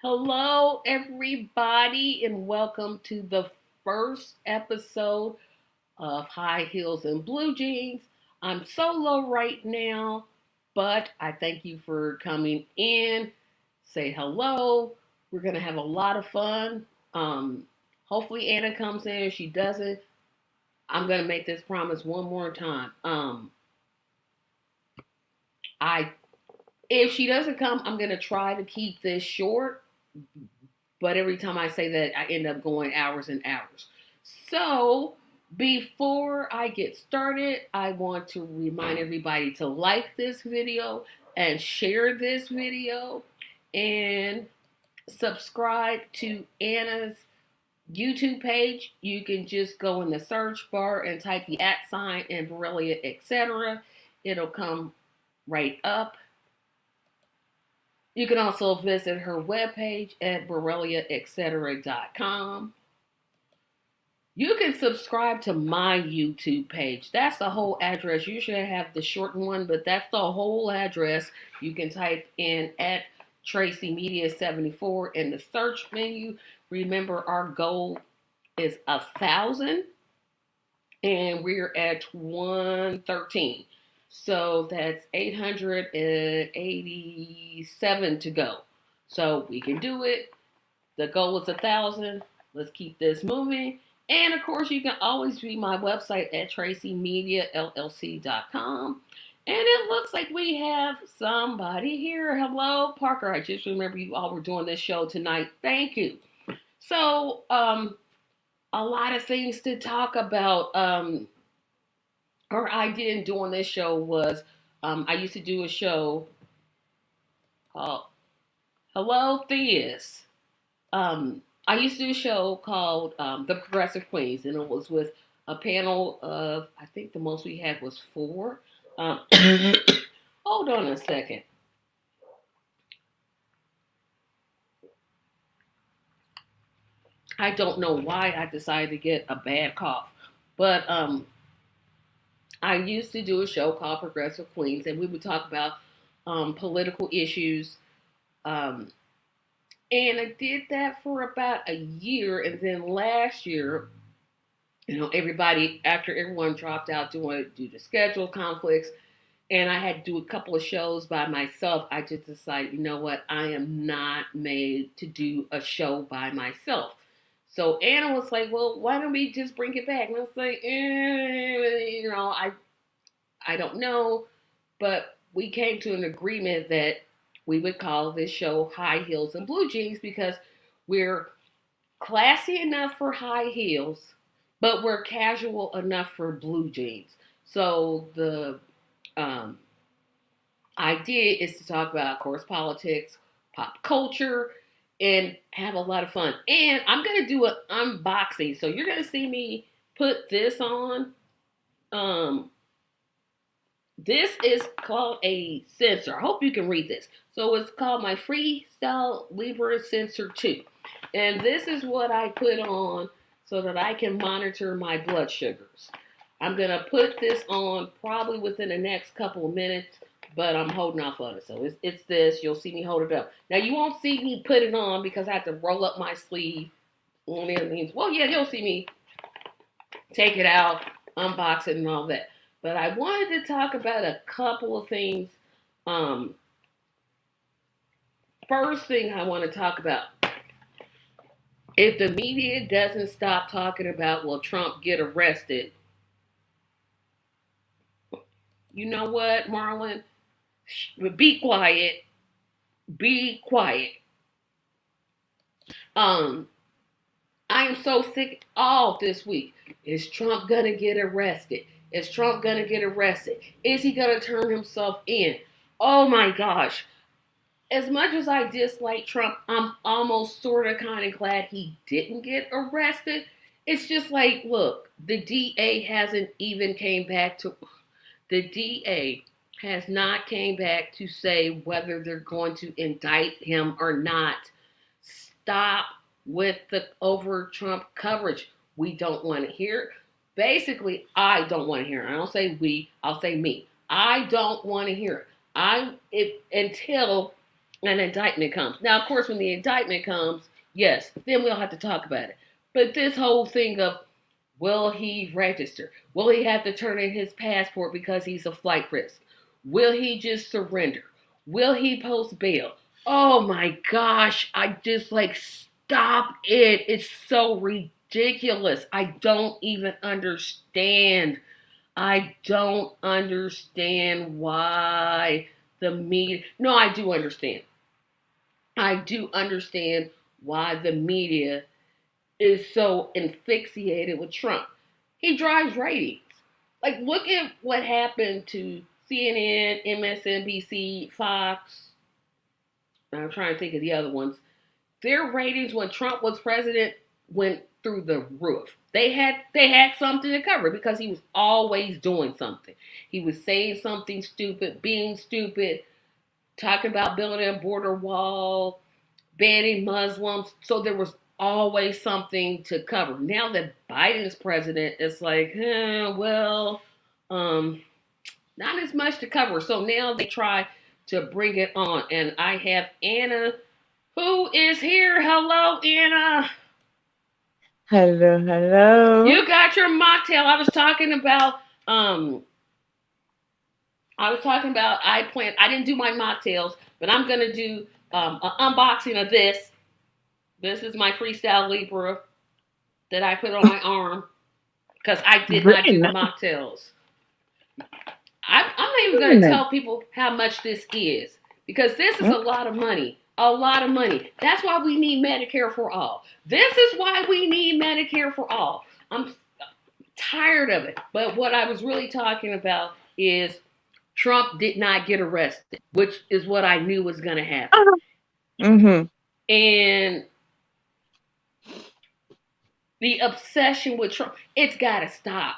Hello, everybody, and welcome to the first episode of High Heels and Blue Jeans. I'm solo right now, but I thank you for coming in. Say hello. We're going to have a lot of fun. Hopefully, Anna comes in. If she doesn't, I'm going to make this promise one more time. I If she doesn't come, I'm going to try to keep this short. But every time I say that, I end up going hours and hours. So before I get started, I want to remind everybody to like this video and share this video and subscribe to Anna's YouTube page. You can just go in the search bar and type the @ and Borrelia, etc. It'll come right up. You can also visit her webpage at borreliaetc.com. You can subscribe to my YouTube page. That's the whole address. Usually I have the shortened one, but that's the whole address. You can type in at Tracy Media 74 in the search menu. Remember, our goal is 1,000, and we're at 113. So that's 887 to go. So we can do it. The goal is 1,000. Let's keep this moving. And of course, you can always read my website at tracymediallc.com. And it looks like we have somebody here. Hello, Parker. I just remember you all were doing this show tonight. Thank you. So, a lot of things to talk about. Our idea in doing this show was I used to do a show called Hello Theus. I used to do a show called The Progressive Queens, and it was with a panel of, I think the most we had was four. Um, hold on a second. I don't know why I decided to get a bad cough, but I used to do a show called Progressive Queens, and we would talk about political issues. Um, and I did that for about a year, and then last year, everybody after everyone dropped out due to schedule conflicts, and I had to do a couple of shows by myself. I just decided, you know what, I am not made to do a show by myself. So Anna was like, well, why don't we just bring it back? And I was like, I don't know, but we came to an agreement that we would call this show High Heels and Blue Jeans because we're classy enough for high heels, but we're casual enough for blue jeans. So the um, idea is to talk about, of course, politics, pop culture, and have a lot of fun. And I'm going to do an unboxing. So you're going to see me put this on. Um, this is called a sensor. I hope you can read this. So it's called my Freestyle Libre Sensor 2. And this is what I put on so that I can monitor my blood sugars. I'm going to put this on probably within the next couple of minutes, but I'm holding off on it. So it's this. You'll see me hold it up. Now, you won't see me put it on because I have to roll up my sleeve. And it means, well, yeah, you'll see me take it out, unbox it, and all that. But I wanted to talk about a couple of things. Um, First thing I want to talk about, if the media doesn't stop talking about, will Trump get arrested? You know what, Marlon? Be quiet. Be quiet. Um, I am so sick all this week. Is Trump gonna get arrested? Is Trump gonna get arrested? Is he gonna turn himself in? Oh my gosh. As much as I dislike Trump, I'm almost sort of kind of glad he didn't get arrested. It's just like, look, the DA has not came back to say whether they're going to indict him or not. Stop with the over Trump coverage. We don't want to hear. Basically, I don't want to hear it. I don't say we, I'll say me. I don't want to hear it. Until an indictment comes. Now, of course, when the indictment comes, yes, then we'll have to talk about it. But this whole thing of will he register? Will he have to turn in his passport because he's a flight risk? Will he just surrender? Will he post bail? Oh my gosh, I just like stop it. It's so ridiculous. I don't even understand. I don't understand why the media. No, I do understand. I do understand why the media is so asphyxiated with Trump. He drives ratings. Like, look at what happened to CNN, MSNBC, Fox. I'm trying to think of the other ones. Their ratings when Trump was president went through the roof. They had something to cover because he was always doing something. He was saying something stupid, being stupid, talking about building a border wall, banning Muslims. So there was always something to cover. Now that Biden's president, it's like, well, um, not as much to cover. So now they try to bring it on. And I have Anna, who is here. Hello, Anna. Hello, hello. You got your mocktail. Um I didn't do my mocktails, but I'm gonna do an unboxing of this. This is my Freestyle Libra that I put on my arm because I did not Very do the nice. mocktails. I'm not even Very going to nice. tell people how much this is because this is Mm, a lot of money. A lot of money. That's why we need Medicare for all. This is why we need Medicare for all. I'm tired of it. But what I was really talking about is Trump did not get arrested, which is what I knew was going to happen. Mm-hmm. And the obsession with Trump, it's got to stop.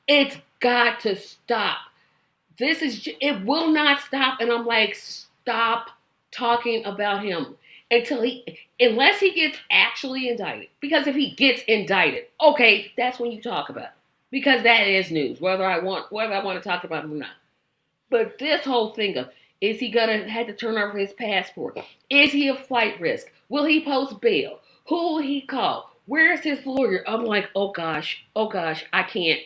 It's got to stop. It will not stop. And I'm like, stop talking about him unless he gets actually indicted. Because if he gets indicted, okay, that's when you talk about it. Because that is news, whether I want to talk about him or not. But this whole thing of is he gonna have to turn over his passport? Is he a flight risk? Will he post bail? Who will he call? Where's his lawyer? I'm like, oh gosh, I can't.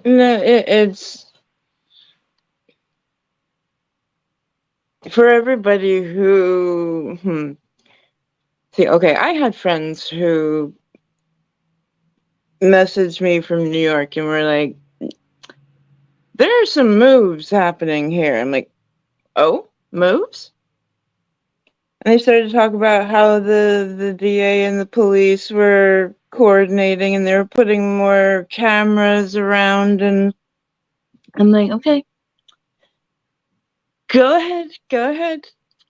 No, it's for everybody who. See, okay, I had friends who messaged me from New York and were like, "There are some moves happening here." I'm like, "Oh, moves?" And they started to talk about how the DA and the police were coordinating and they were putting more cameras around, and I'm like, "Okay, go ahead.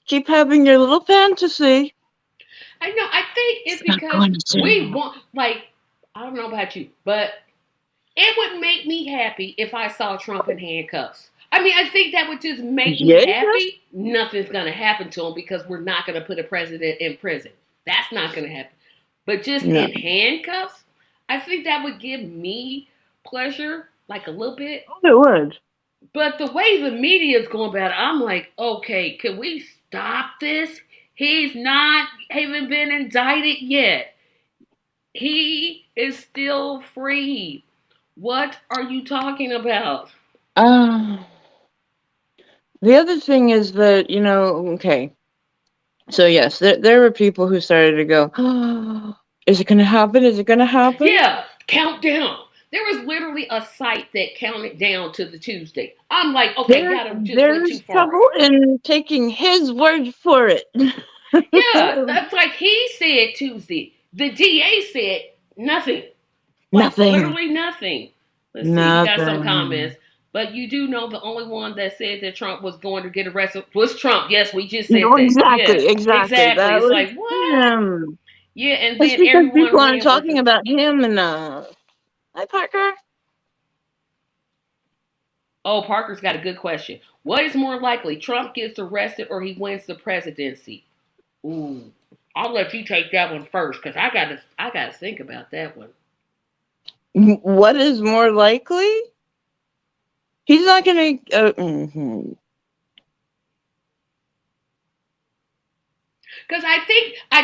Keep having your little fantasy. I know. I think it's It's not because going to we zero." want, like, I don't know about you, but it would make me happy if I saw Trump in handcuffs. I mean, I think that would just make me Yeah. happy. Nothing's going to happen to him because we're not going to put a president in prison. That's not going to happen. But just No. in handcuffs, I think that would give me pleasure, like a little bit. Oh, it would. But the way the media is going about it, I'm like, okay, can we stop this? He's not even been indicted yet. He is still free. What are you talking about? Uh, the other thing is that, okay. So, yes, there were people who started to go, oh, is it going to happen? Is it going to happen? Yeah, countdown. There was literally a site that counted down to the Tuesday. I'm like, okay, There, y'all just went too there's far. trouble in taking his word for it. Yeah, that's like he said Tuesday. The DA said nothing. Like Nothing. literally nothing. Let's see, we got some Nothing. comments. But you do know the only one that said that Trump was going to get arrested was Trump. Yes, we just said No, that. Yeah, exactly. exactly. That It's was like, what? him. Yeah, and It's then because people everyone aren't ran with talking it. about him Hi, Parker. Oh, Parker's got a good question. What is more likely, Trump gets arrested or he wins the presidency? Ooh, I'll let you take that one first because I gotta think about that one. What is more likely? He's not going to. Because I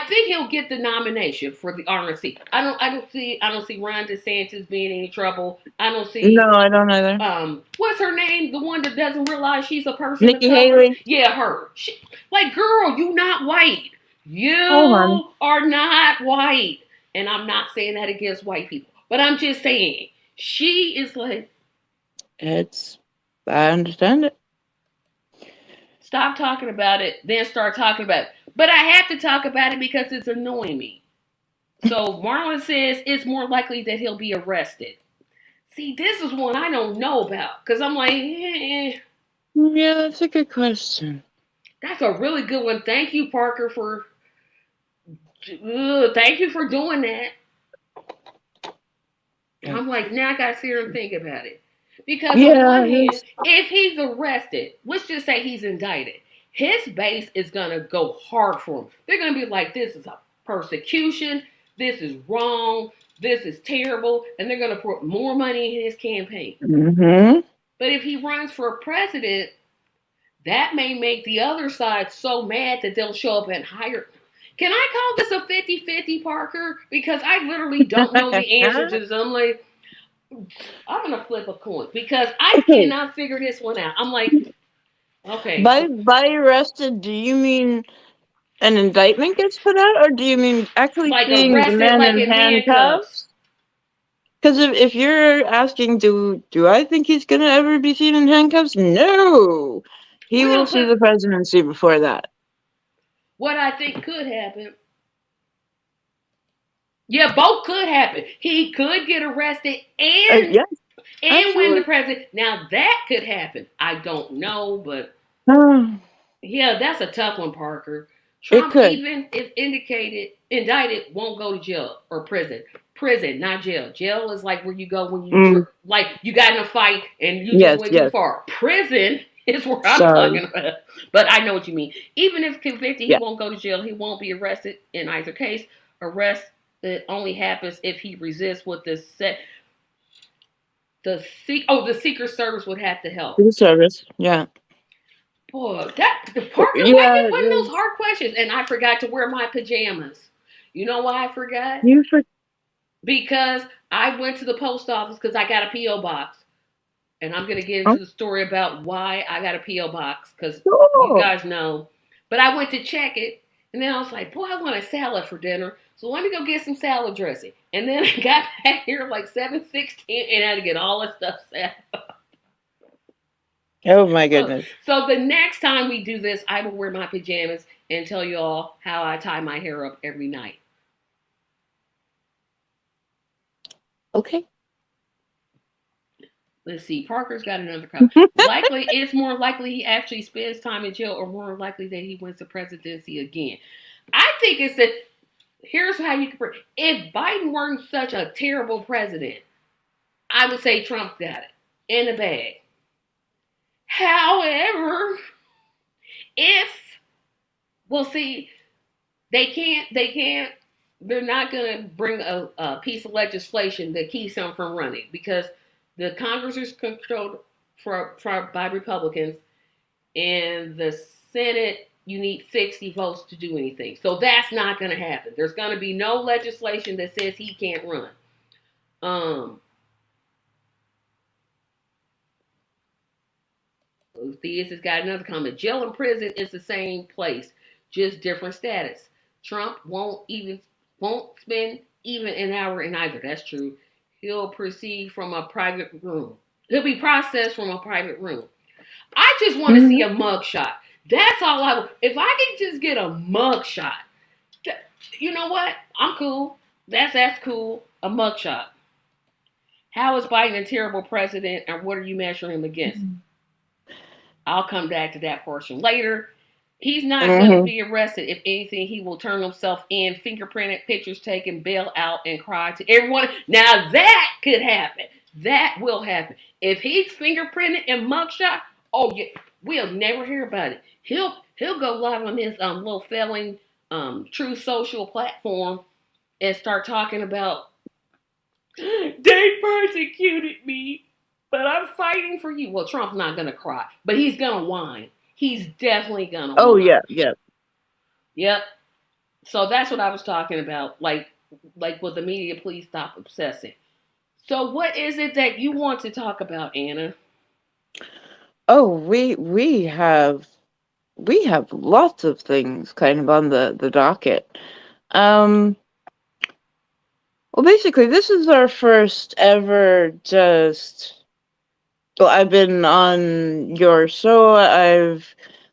think he'll get the nomination for the RNC. I don't see Ron DeSantis being in any trouble. I don't see No, I don't either. what's her name? The one that doesn't realize she's a person of Nikki color. Haley. Yeah, her. Like, girl, you not white. Oh, honey. You are not white. And I'm not saying that against white people, but I'm just saying she is like. I understand it. Stop talking about it, then start talking about it. But I have to talk about it because it's annoying me. So Marlon says it's more likely that he'll be arrested. See, this is one I don't know about because I'm like, Yeah, that's a good question. That's a really good one. Thank you, Parker, for thank you for doing that. I'm like, now I gotta sit here and think about it. Because on one hand, if he's arrested, let's just say he's indicted, his base is gonna go hard for him. They're gonna be like, this is a persecution, this is wrong, this is terrible, and they're gonna put more money in his campaign. Mm-hmm. But if he runs for president, that may make the other side so mad that they'll show up and hire. Can I call this a 50-50, Parker? Because I literally don't know the answer to this. I'm like, I'm going to flip a coin because I cannot figure this one out. I'm like, okay. By arrested, do you mean an indictment gets put out, or do you mean actually like seeing the man like in handcuffs? Because if you're asking, do I think he's going to ever be seen in handcuffs? No. He will see the presidency before that. What I think could happen. Yeah, both could happen. He could get arrested and win the president. Now that could happen. I don't know, but yeah, that's a tough one, Parker. Trump, even if indicted, won't go to jail or prison. Prison, not jail. Jail is like where you go when you like you got in a fight and you just went too far. Prison is where I'm talking about. But I know what you mean. Even if convicted, he won't go to jail. He won't be arrested in either case. Arrest that only happens if he resists what the Secret Service would have to help. Secret Service, yeah. Boy, Parker, why you putting those hard questions? And I forgot to wear my pajamas. You know why I forgot? Because I went to the post office because I got a P.O. box. And I'm going to get into the story about why I got a P.O. box because you guys know. But I went to check it. And then I was like, boy, I want a salad for dinner. So let me go get some salad dressing. And then I got back here like 7:16 and I had to get all this stuff set up. Oh my goodness. So the next time we do this, I will wear my pajamas and tell you all how I tie my hair up every night. Okay. Let's see. Parker's got another comment. It's more likely he actually spends time in jail or more likely that he wins the presidency again. I think it's that here's how you can. If Biden weren't such a terrible president, I would say Trump got it in the bag. However, they're not going to bring a piece of legislation that keeps him from running because the Congress is controlled by Republicans and the Senate, you need 60 votes to do anything. So that's not going to happen. There's going to be no legislation that says he can't run. Theus has got another comment. Jail and prison is the same place, just different status. Trump won't spend even an hour in either. That's true. He'll proceed from a private room. He'll be processed from a private room. I just want to see a mugshot. That's all if I can just get a mugshot, you know what? I'm cool. That's cool. A mugshot. How is Biden a terrible president and what are you measuring him against? I'll come back to that portion later. He's not going to be arrested. If anything, he will turn himself in, fingerprinted, pictures taken, bail out, and cry to everyone. Now that could happen. That will happen. If he's fingerprinted and mugshot, oh yeah, we'll never hear about it. He'll go live on his little failing True Social platform and start talking about they persecuted me. But I'm fighting for you. Well, Trump's not gonna cry, but he's gonna whine. He's definitely gonna Oh whine. yeah, yeah. Yep. So that's what I was talking about. Like with the media, please stop obsessing. So what is it that you want to talk about, Anna? Oh, we have lots of things kind of on the docket. Um, well, basically, this is our first ever just. Well, I've been on your show.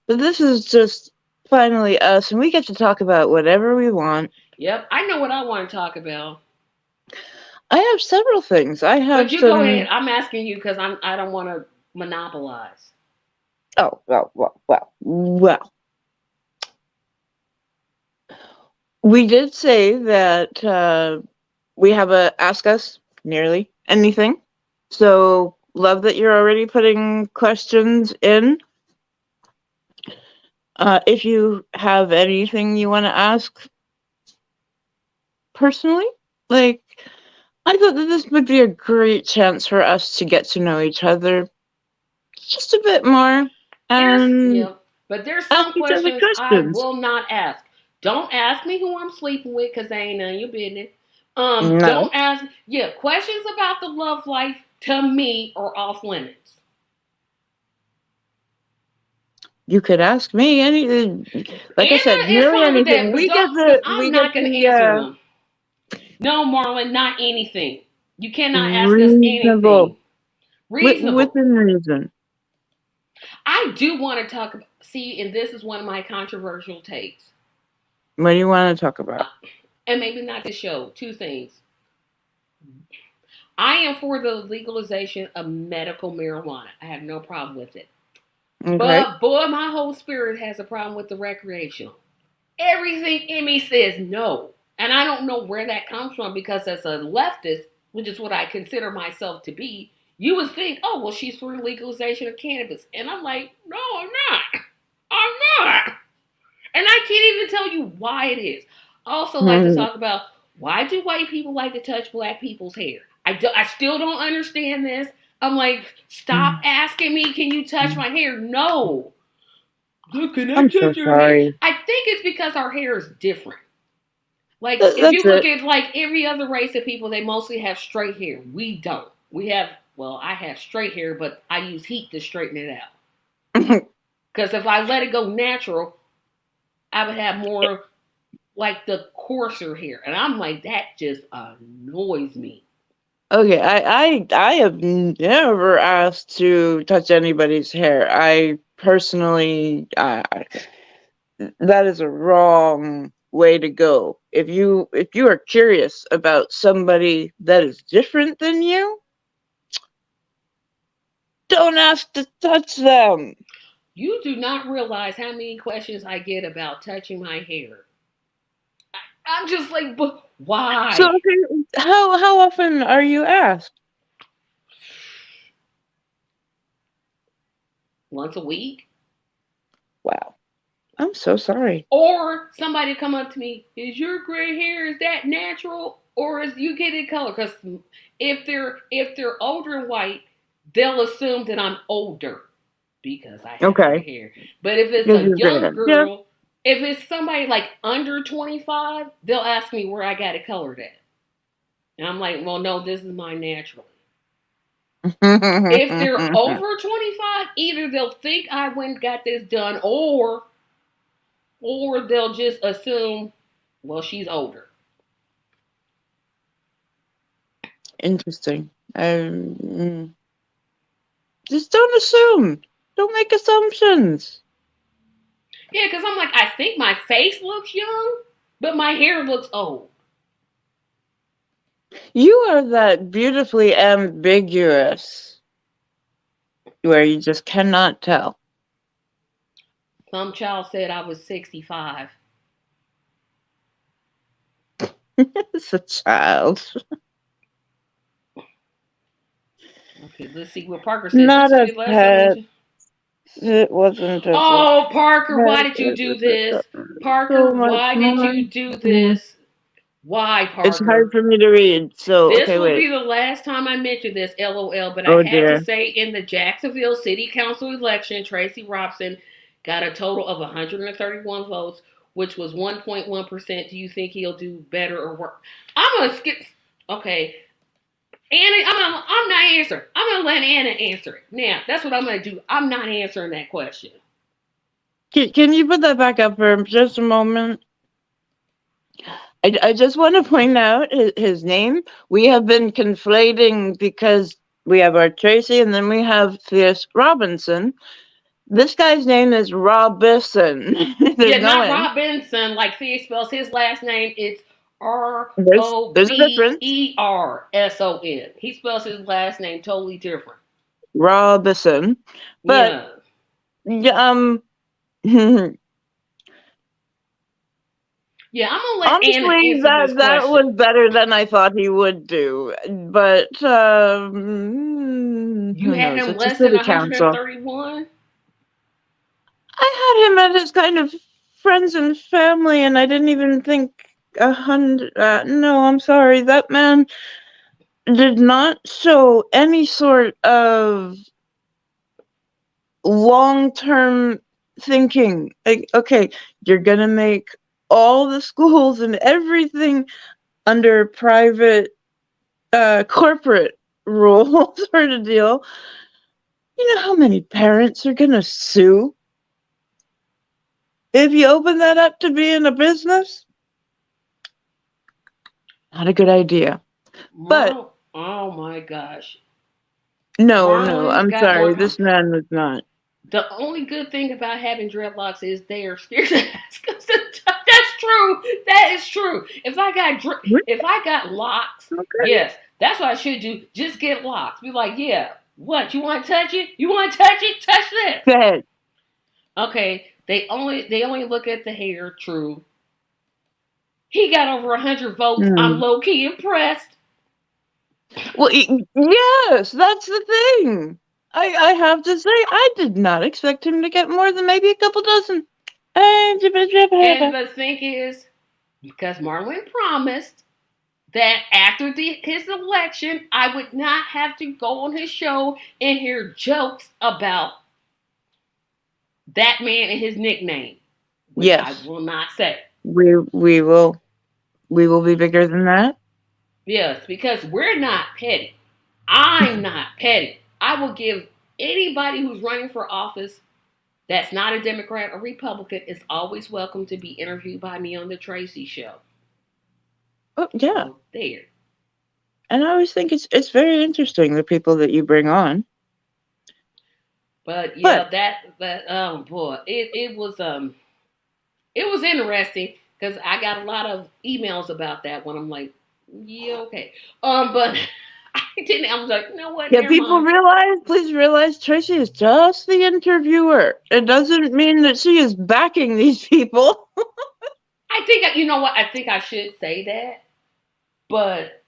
But this is just finally us, and we get to talk about whatever we want. Yep, I know what I want to talk about. I have several things. I But have you go ahead. some. I'm asking you because I don't want to monopolize. Oh, well. We did say that we have a ask us nearly anything. So love that you're already putting questions in. If you have anything you want to ask personally, like I thought that this would be a great chance for us to get to know each other just a bit more There's and yeah, but there's ask some each other questions I questions. will not ask. Don't ask me who I'm sleeping with because they ain't none of your business. No, Don't ask. Yeah, questions about the love life to me are off limits. you could ask me anything. Like I said, Anna is nearly fine with that, anything. but We get don't because the I'm we get not going to the answer them. No, Marlon, not anything. You cannot ask us anything reasonable reasonable. within reason. I do want to talk. See, and this is one of my controversial takes, What do you want to talk about? and maybe not the show. Two things. I am for the legalization of medical marijuana. I have no problem with it. Okay. But boy, my whole spirit has a problem with the recreational. Everything in me says no. And I don't know where that comes from because as a leftist, which is what I consider myself to be, you would think, oh, well, she's for legalization of cannabis. And I'm like, no, I'm not. I'm not. And I can't even tell you why it is. I also like to Hmm. talk about why do white people like to touch black people's hair? I still don't understand this. I'm like, stop asking me, can you touch my hair? No. Look, can I I'm so touch your hair? sorry. I think it's because our hair is different. Like, if That's you look it. at like every other race of people, they mostly have straight hair. We don't. We have, well, I have straight hair, but I use heat to straighten it out. Because if I let it go natural, I would have more like the coarser hair. And I'm like, that just annoys me. Okay, I have never asked to touch anybody's hair. I personally, that is a wrong way to go. If you are curious about somebody that is different than you, don't ask to touch them. You do not realize how many questions I get about touching my hair. I'm just like, but So why? okay, how often are you asked? Once a week? Wow, I'm so sorry. Or somebody come up to me, is your gray hair, is that natural? Or is you get it color? Because if they're older and white, they'll assume that I'm older because I have gray Okay, hair. But if it's this a is young great. Yeah. girl, if it's somebody like under 25, they'll ask me where I got it colored at. And I'm like, well, no, this is my natural. If they're over 25, either they'll think I went and got this done, or they'll just assume, well, she's older. Interesting. Just don't assume. Don't make assumptions. Yeah, because I'm like, I think my face looks young, but my hair looks old. You are that beautifully ambiguous where you just cannot tell. Some child said I was 65. It's a child. Okay, let's see what Parker said. Not This will a be the last time I pet. mention. It wasn't just a Oh, Parker, why pet. did you do this? So Parker, much why did more. you do this? Why, It's hard Parker? for me to read. So, This okay, will wait. be the last time I mention this, LOL, but I Oh had to dear. say in the Jacksonville City Council election, Tracy Robson got a total of 131 votes, which was 1.1%. Do you think he'll do better or worse? I'm going to skip. Okay. Anna, I'm not answering. I'm going to let Anna answer it. Now, that's what I'm going to do. I'm not answering that question. Can you put that back up for just a moment? I just want to point out his name. We have been conflating because we have our Tracy and then we have Fierce Robinson. This guy's name is Robinson. There's Yeah, no not N. Robinson, like Fig spells his last name. It's R O There's a B difference. E R S O N. He spells his last name totally different. Robinson. But Yeah. Yeah, I'm gonna let Anna honestly, answer this that question. was better than I thought he would do. But You who had knows? him It's a less than city council. 131? I had him at his kind of friends and family, and I didn't even think 100. No, I'm sorry. That man did not show any sort of long-term thinking. Like, okay, you're gonna make all the schools and everything under private corporate rule sort of deal. You know how many parents are gonna sue if you open that up to being a business? Not a good idea. But Oh my gosh. no, Marlon's I'm got more sorry. time. This man was not. The only good thing about having dreadlocks is they are scared to ask us to touch. That's true. That is true. If I got locks, Okay. yes, that's what I should do. Just get locks. Be like, yeah, what you want to touch it? You want to touch it? Touch this. Go ahead. Okay, they only look at the hair. True. He got over 100 votes. I'm Hmm. low key impressed. Well, yes, that's the thing. I have to say, I did not expect him to get more than maybe a couple dozen. And the thing is, because Marlon promised that after his election, I would not have to go on his show and hear jokes about that man and his nickname, which I Yes, will not say. we will be bigger than that. Yes, because we're not petty. I'm not petty. I will give anybody who's running for office that's not a Democrat or Republican is always welcome to be interviewed by me on the Tracy Show. Oh yeah, So there. and I always think it's very interesting the people that you bring on. But But yeah, that oh boy, it was interesting because I got a lot of emails about that when I'm like, yeah, okay. But I didn't. I was like, you know what? yeah, Never people mind. realize, please realize, Tracy is just the interviewer. It doesn't mean that she is backing these people. I think you know what? I think I should say that, but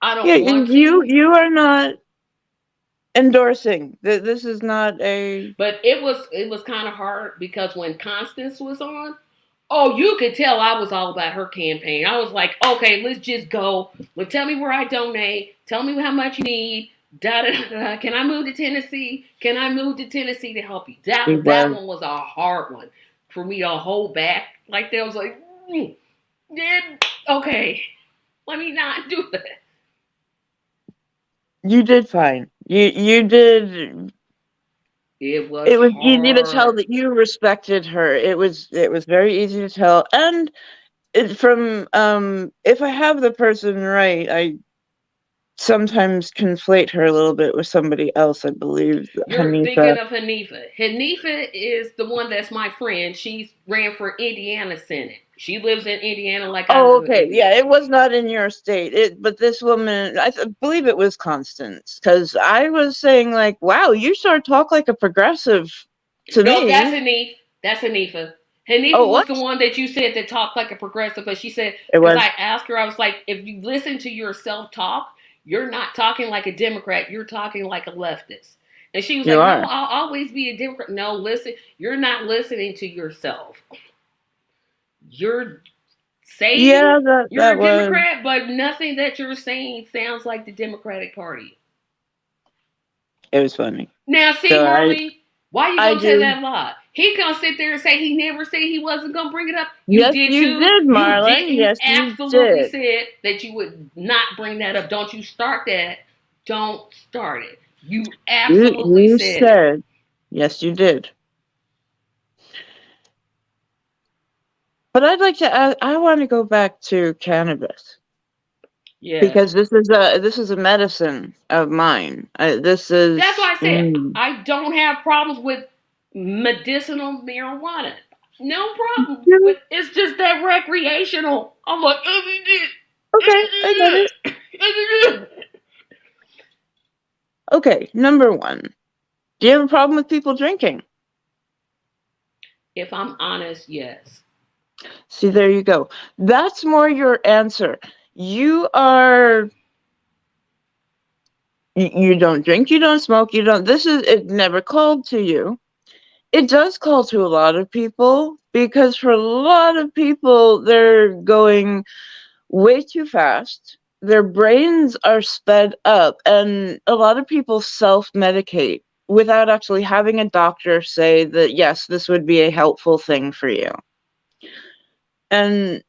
I Yeah, don't you want you to. you are not endorsing. This is not a. But it was kind of hard because when Constance was on, oh, you could tell I was all about her campaign. I was like, okay, let's just go. Well, tell me where I donate. Tell me how much you need. Da, da, da. Can I move to Tennessee? Can I move to Tennessee to help you? She That was. one was a hard one for me to hold back. Like that was like, yeah, okay, let me not do that. You did fine. You did. It was It was easy to tell hard. that you respected her. It was very easy to tell, and from if I have the person right, I sometimes conflate her a little bit with somebody else. I believe You're Hanifa. thinking of Hanifa. Hanifa is the one that's my friend. She ran for Indiana Senate. She lives in Indiana like I Oh, live in okay. Yeah, Indiana. it was not in your state. But this woman, believe it was Constance, because I was saying like, "Wow, you sure talk like a progressive to No, that's me." Hanif. That's Hanifa. Oh, Hanifa was what? the one that you said that talked like a progressive, but she said, It because I was. asked her, I was like, if you listen to yourself talk, you're not talking like a Democrat, you're talking like a leftist. And she was You like, no, are. I'll always be a Democrat. No, listen, you're not listening to yourself. You're saying Yeah, you're that a was. Democrat, but nothing that you're saying sounds like the Democratic Party. It was funny. Now, see, So Marley, why you I gonna say do. that lie? He gonna sit there and say he never said he wasn't gonna bring it up. You Yes, did you too. did, You Marlon. did. You Yes, you absolutely did. said that you would not bring that up. Don't you start that. Don't start it. You absolutely You said it. said. Yes, you did. But I'd like to add, I want to go back to cannabis Yes. because this is a medicine of mine. This That's is why I said I don't have problems with medicinal marijuana. No problem. yeah, But it's just that recreational. I'm like, okay, I get it. Okay, number one. Do you have a problem with people drinking? if I'm honest, yes. See, there you go. That's more your answer. You are you don't drink, you don't smoke, you don't this is it never called to you. It does call to a lot of people because for a lot of people they're going way too fast. Their brains are sped up and a lot of people self-medicate without actually having a doctor say that yes, this would be a helpful thing for you. And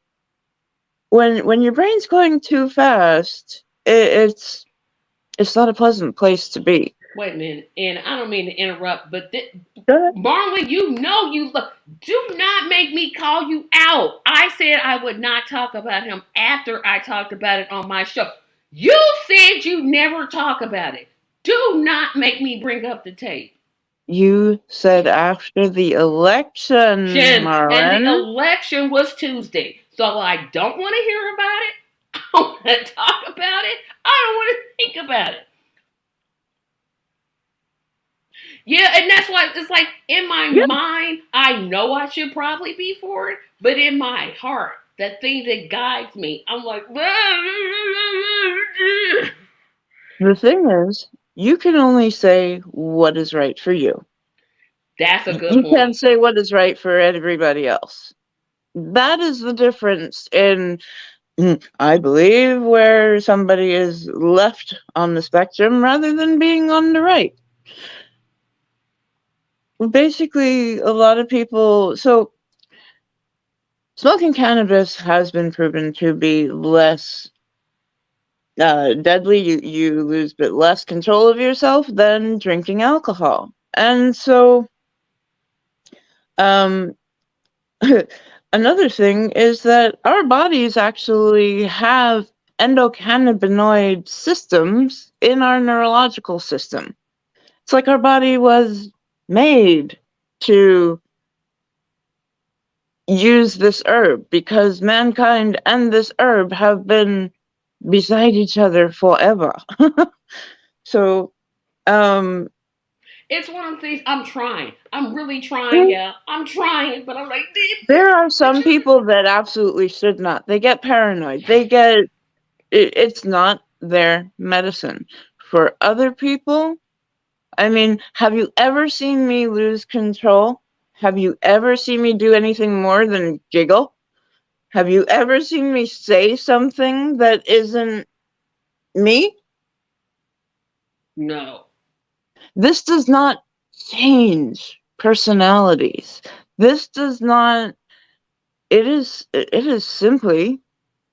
when your brain's going too fast, it's not a pleasant place to be. Wait a minute, and I don't mean to interrupt, but Go ahead. Marlon, you know you look. Do not make me call you out. I said I would not talk about him after I talked about it on my show. You said you never talk about it. Do not make me bring up the tape. You said after the election, And the Marlon. election was Tuesday, so I don't want to hear about it. I don't want to talk about it. I don't want to think about it. Yeah, and that's why it's like in my Yeah. mind, I know I should probably be for it, but in my heart, that thing that guides me, I'm like, The thing is, you can only say what is right for you. that's a good You point. can't say what is right for everybody else. That is the difference in, I believe, where somebody is left on the spectrum rather than being on the right. Basically, a lot of people. So, smoking cannabis has been proven to be less deadly. You lose a bit less control of yourself than drinking alcohol. And so, um, another thing is that our bodies actually have endocannabinoid systems in our neurological system. It's like our body was made to use this herb because mankind and this herb have been beside each other forever. So, um, It's one of the things I'm trying. I'm really trying, yeah. I'm trying, but I'm like, there are some people that absolutely should not. They get paranoid. It's not their medicine. For other people, I mean, have you ever seen me lose control? Have you ever seen me do anything more than giggle? Have you ever seen me say something that isn't me? no. This does not change personalities. This does not it is simply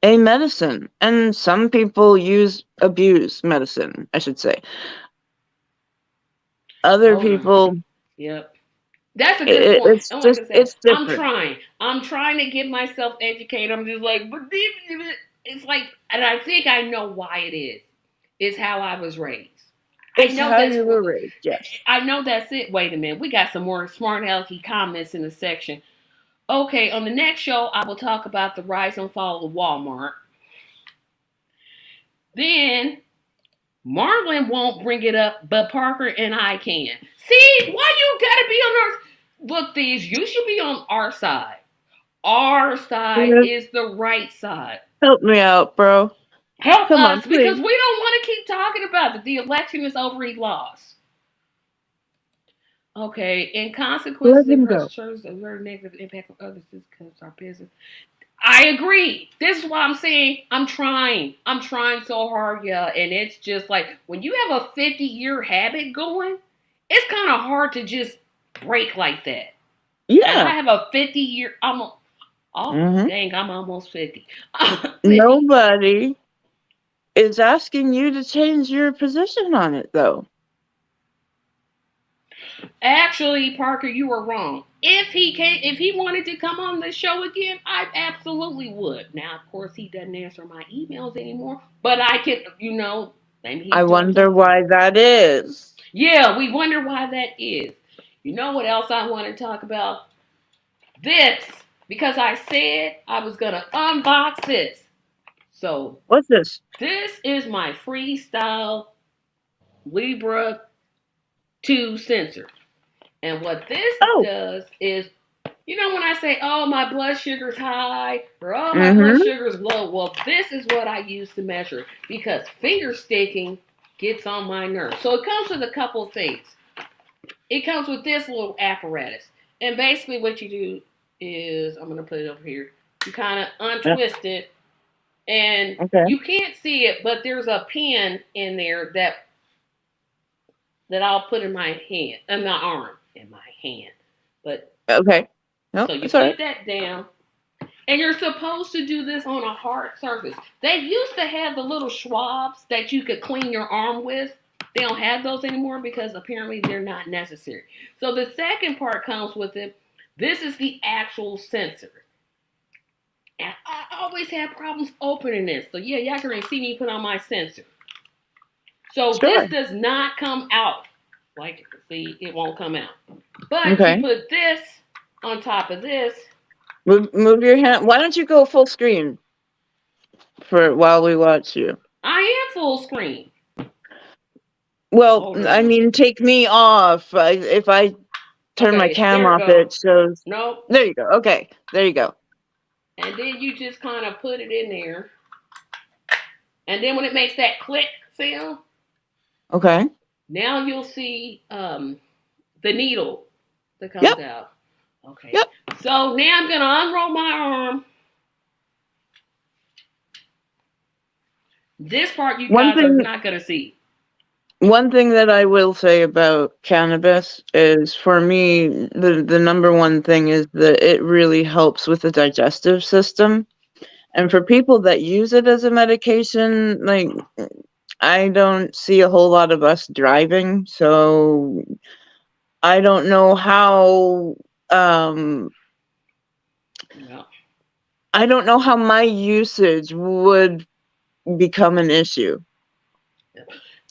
a medicine. And some people abuse medicine, I should say. Other Oh no. people Yep. That's a good point. it's And like just I said, it's different. I'm trying to get myself educated. I'm just like, but it's like, and I think I know why it is. It's how I was raised. I It's know how that's you what. were raised, yes. I know that's it. Wait a minute. We got some more smart alecky comments in the section. Okay, on the next show, I will talk about the rise and fall of Walmart. Then Marlon won't bring it up, but Parker and I can. See, why you gotta be on our look, these you should be on our side. Our side Yeah. is the right side. Help me out, bro. Help Come on, us because please. we don't want to keep talking about it. The election is over, he lost. Okay, in Let consequences, it him pressure go. churches a very negative impact on others because our business. I agree. This is why I'm saying I'm trying. I'm trying so hard, yeah. And it's just like when you have a 50-year habit going, it's kind of hard to just break like that. And I Yeah. have a 50-year. Oh Hmm. dang, I'm almost 50. 50. Nobody is asking you to change your position on it, though. Actually, Parker, you were wrong. If he wanted to come on the show again, I absolutely would. Now, of course, he doesn't answer my emails anymore, but I can, maybe I he's doing wonder something. why that is. Yeah, we wonder why that is. You know what else I want to talk about? This, because I said I was gonna unbox this. So What's this? this is my freestyle Libra 2 sensor. And what this Oh. does is, when I say, oh, my blood sugar's high or oh, my blood Mm-hmm. sugar's low, well, this is what I use to measure because finger sticking gets on my nerves. So it comes with a couple of things. It comes with this little apparatus. And basically, what you do is, I'm going to put it over here, you kind of Yeah. untwist it, and Okay. you can't see it, but there's a pin in there that I'll put in my hand, in my arm, in my hand. But Okay. No, so you it's all put right. that down, and you're supposed to do this on a hard surface. They used to have the little swabs that you could clean your arm with. They don't have those anymore because apparently they're not necessary. So the second part comes with it. This is the actual sensor. And I always have problems opening this. So yeah, y'all can see me put on my sensor. So this Sure. does not come out. Like, see, it won't come out. But you Okay. put this on top of this. Move your hand. Why don't you go full screen for while we watch you? I am full screen. Well, Hold I on. mean, take me off. If I turn my Okay, cam there we off, go. it shows. Nope. There you go. Okay, there you go. And then you just kind of put it in there. And then when it makes that click sound, Okay. now you'll see the needle that comes Yep. out. Okay. Yep. So now I'm going to unroll my arm. This part you One guys are thing. not going to see. One thing that I will say about cannabis is, for me, the number one thing is that it really helps with the digestive system. And for people that use it as a medication, like, I don't see a whole lot of us driving, so I don't know how um Yeah. I don't know how my usage would become an issue.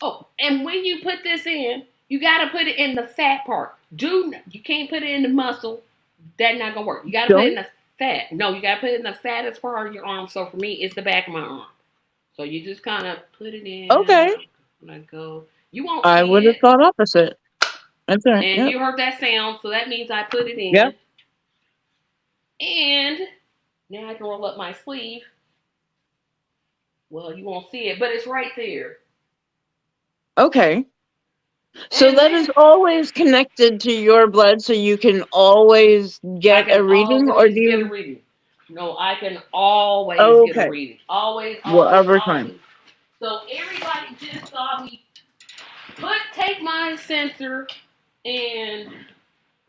Oh, and when you put this in, you got to put it in the fat part. You can't put it in the muscle. That's not gonna work. You got to put it in Don't? the fat. No, you got to put it in the fattest part of your arm. So for me, it's the back of my arm. So you just kind of put it in. Okay. Let go. You won't I see would have it. thought opposite. That's all right. And Yep. you heard that sound, so that means I put it in. Yep. And now I can roll up my sleeve. Well, you won't see it, but it's right there. Okay. So And that then is always connected to your blood, so you can always I get can a reading, or always do get a you? reading. No, I can always get a Okay. reading. Always, always, Whatever time. always. So everybody just saw me take my sensor and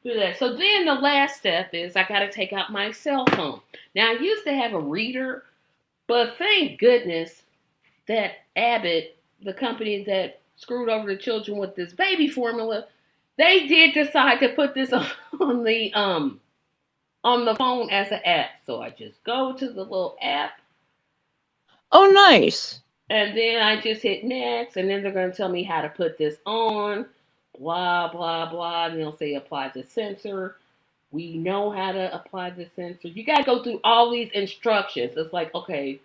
do that. So then the last step is I got to take out my cell phone. Now I used to have a reader, but thank goodness that Abbott, the company that screwed over the children with this baby formula, they did decide to put this on the phone as an app. So I just go to the little app Oh, nice. and then I just hit next, and then they're going to tell me how to put this on, blah, blah, blah. And they'll say apply the sensor. We know how to apply the sensor. You got to go through all these instructions. It's like, okay,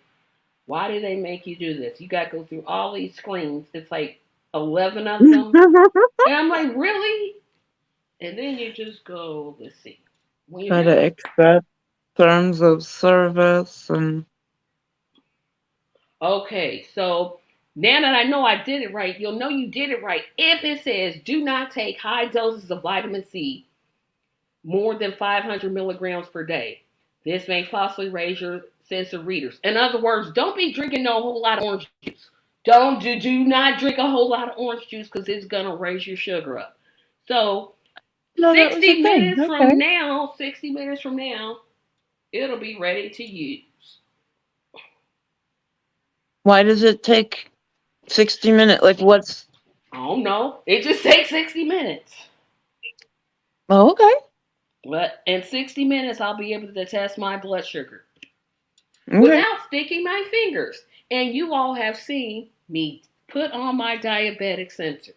why do they make you do this? You got to go through all these screens. It's like 11 of them. And I'm like, really? And then you just go, let's see. When you Gotta do it, accept terms of service and okay, so now that I know I did it right, you'll know you did it right if it says do not take high doses of vitamin C more than 500 milligrams per day. This may possibly raise your sense of readers. In other words, don't be drinking no whole lot of orange juice. Do not drink a whole lot of orange juice because it's gonna raise your sugar up. So No, that was a thing. Okay. 60 minutes from now, it'll be ready to use. Why does it take 60 minutes? Like, what's. I don't know. It just takes 60 minutes. Oh, okay. But in 60 minutes, I'll be able to test my blood sugar Okay. without sticking my fingers. And you all have seen me put on my diabetic sensor.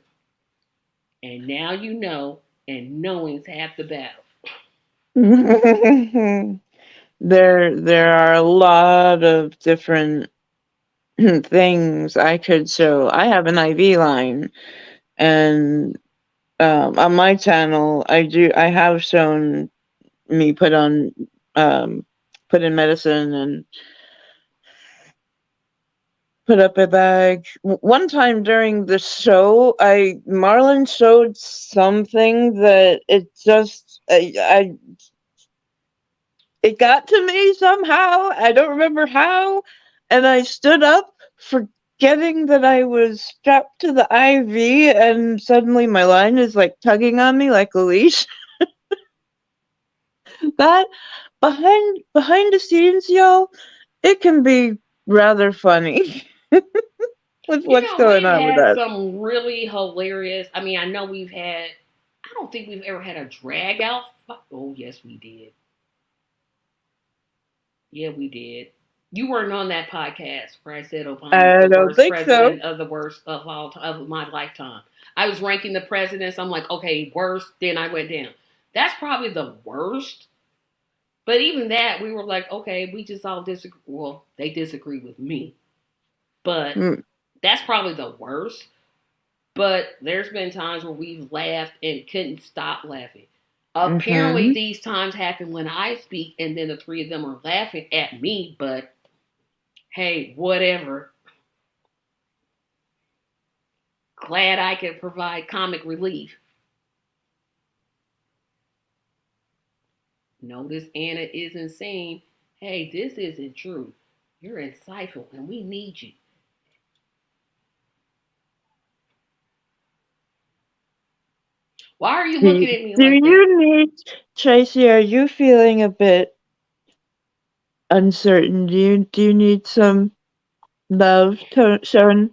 And now you know, and knowing's half the battle. There are a lot of different things I could show. I have an IV line, and on my channel, I have shown me put in medicine and put up a bag. One time during the show, Marlon showed something that it just it got to me somehow. I don't remember how, and I stood up, forgetting that I was strapped to the IV, and suddenly my line is like tugging on me like a leash. That behind the scenes, y'all, it can be rather funny with what's going We've on with had that. some really hilarious. I mean, I know we've had. I don't think we've ever had a drag out. Oh, yes, we did. Yeah, we did. You weren't on that podcast where I said Obama's I the don't worst think so. president of the worst of all of my lifetime. I was ranking the presidents. I'm like, okay, worst. Then I went down. That's probably the worst. But even that, we were like, okay, we just all disagree. Well, they disagree with me, but Mm. that's probably the worst. But there's been times where we've laughed and couldn't stop laughing. Apparently, these times happen when I speak, and then the three of them are laughing at me. But hey, whatever. Glad I could provide comic relief. Notice Anna isn't saying, hey, this isn't true. You're insightful, and we need you. Why are you looking at me Do like that? you need, Tracy, are you feeling a bit uncertain? Do you need some love shown?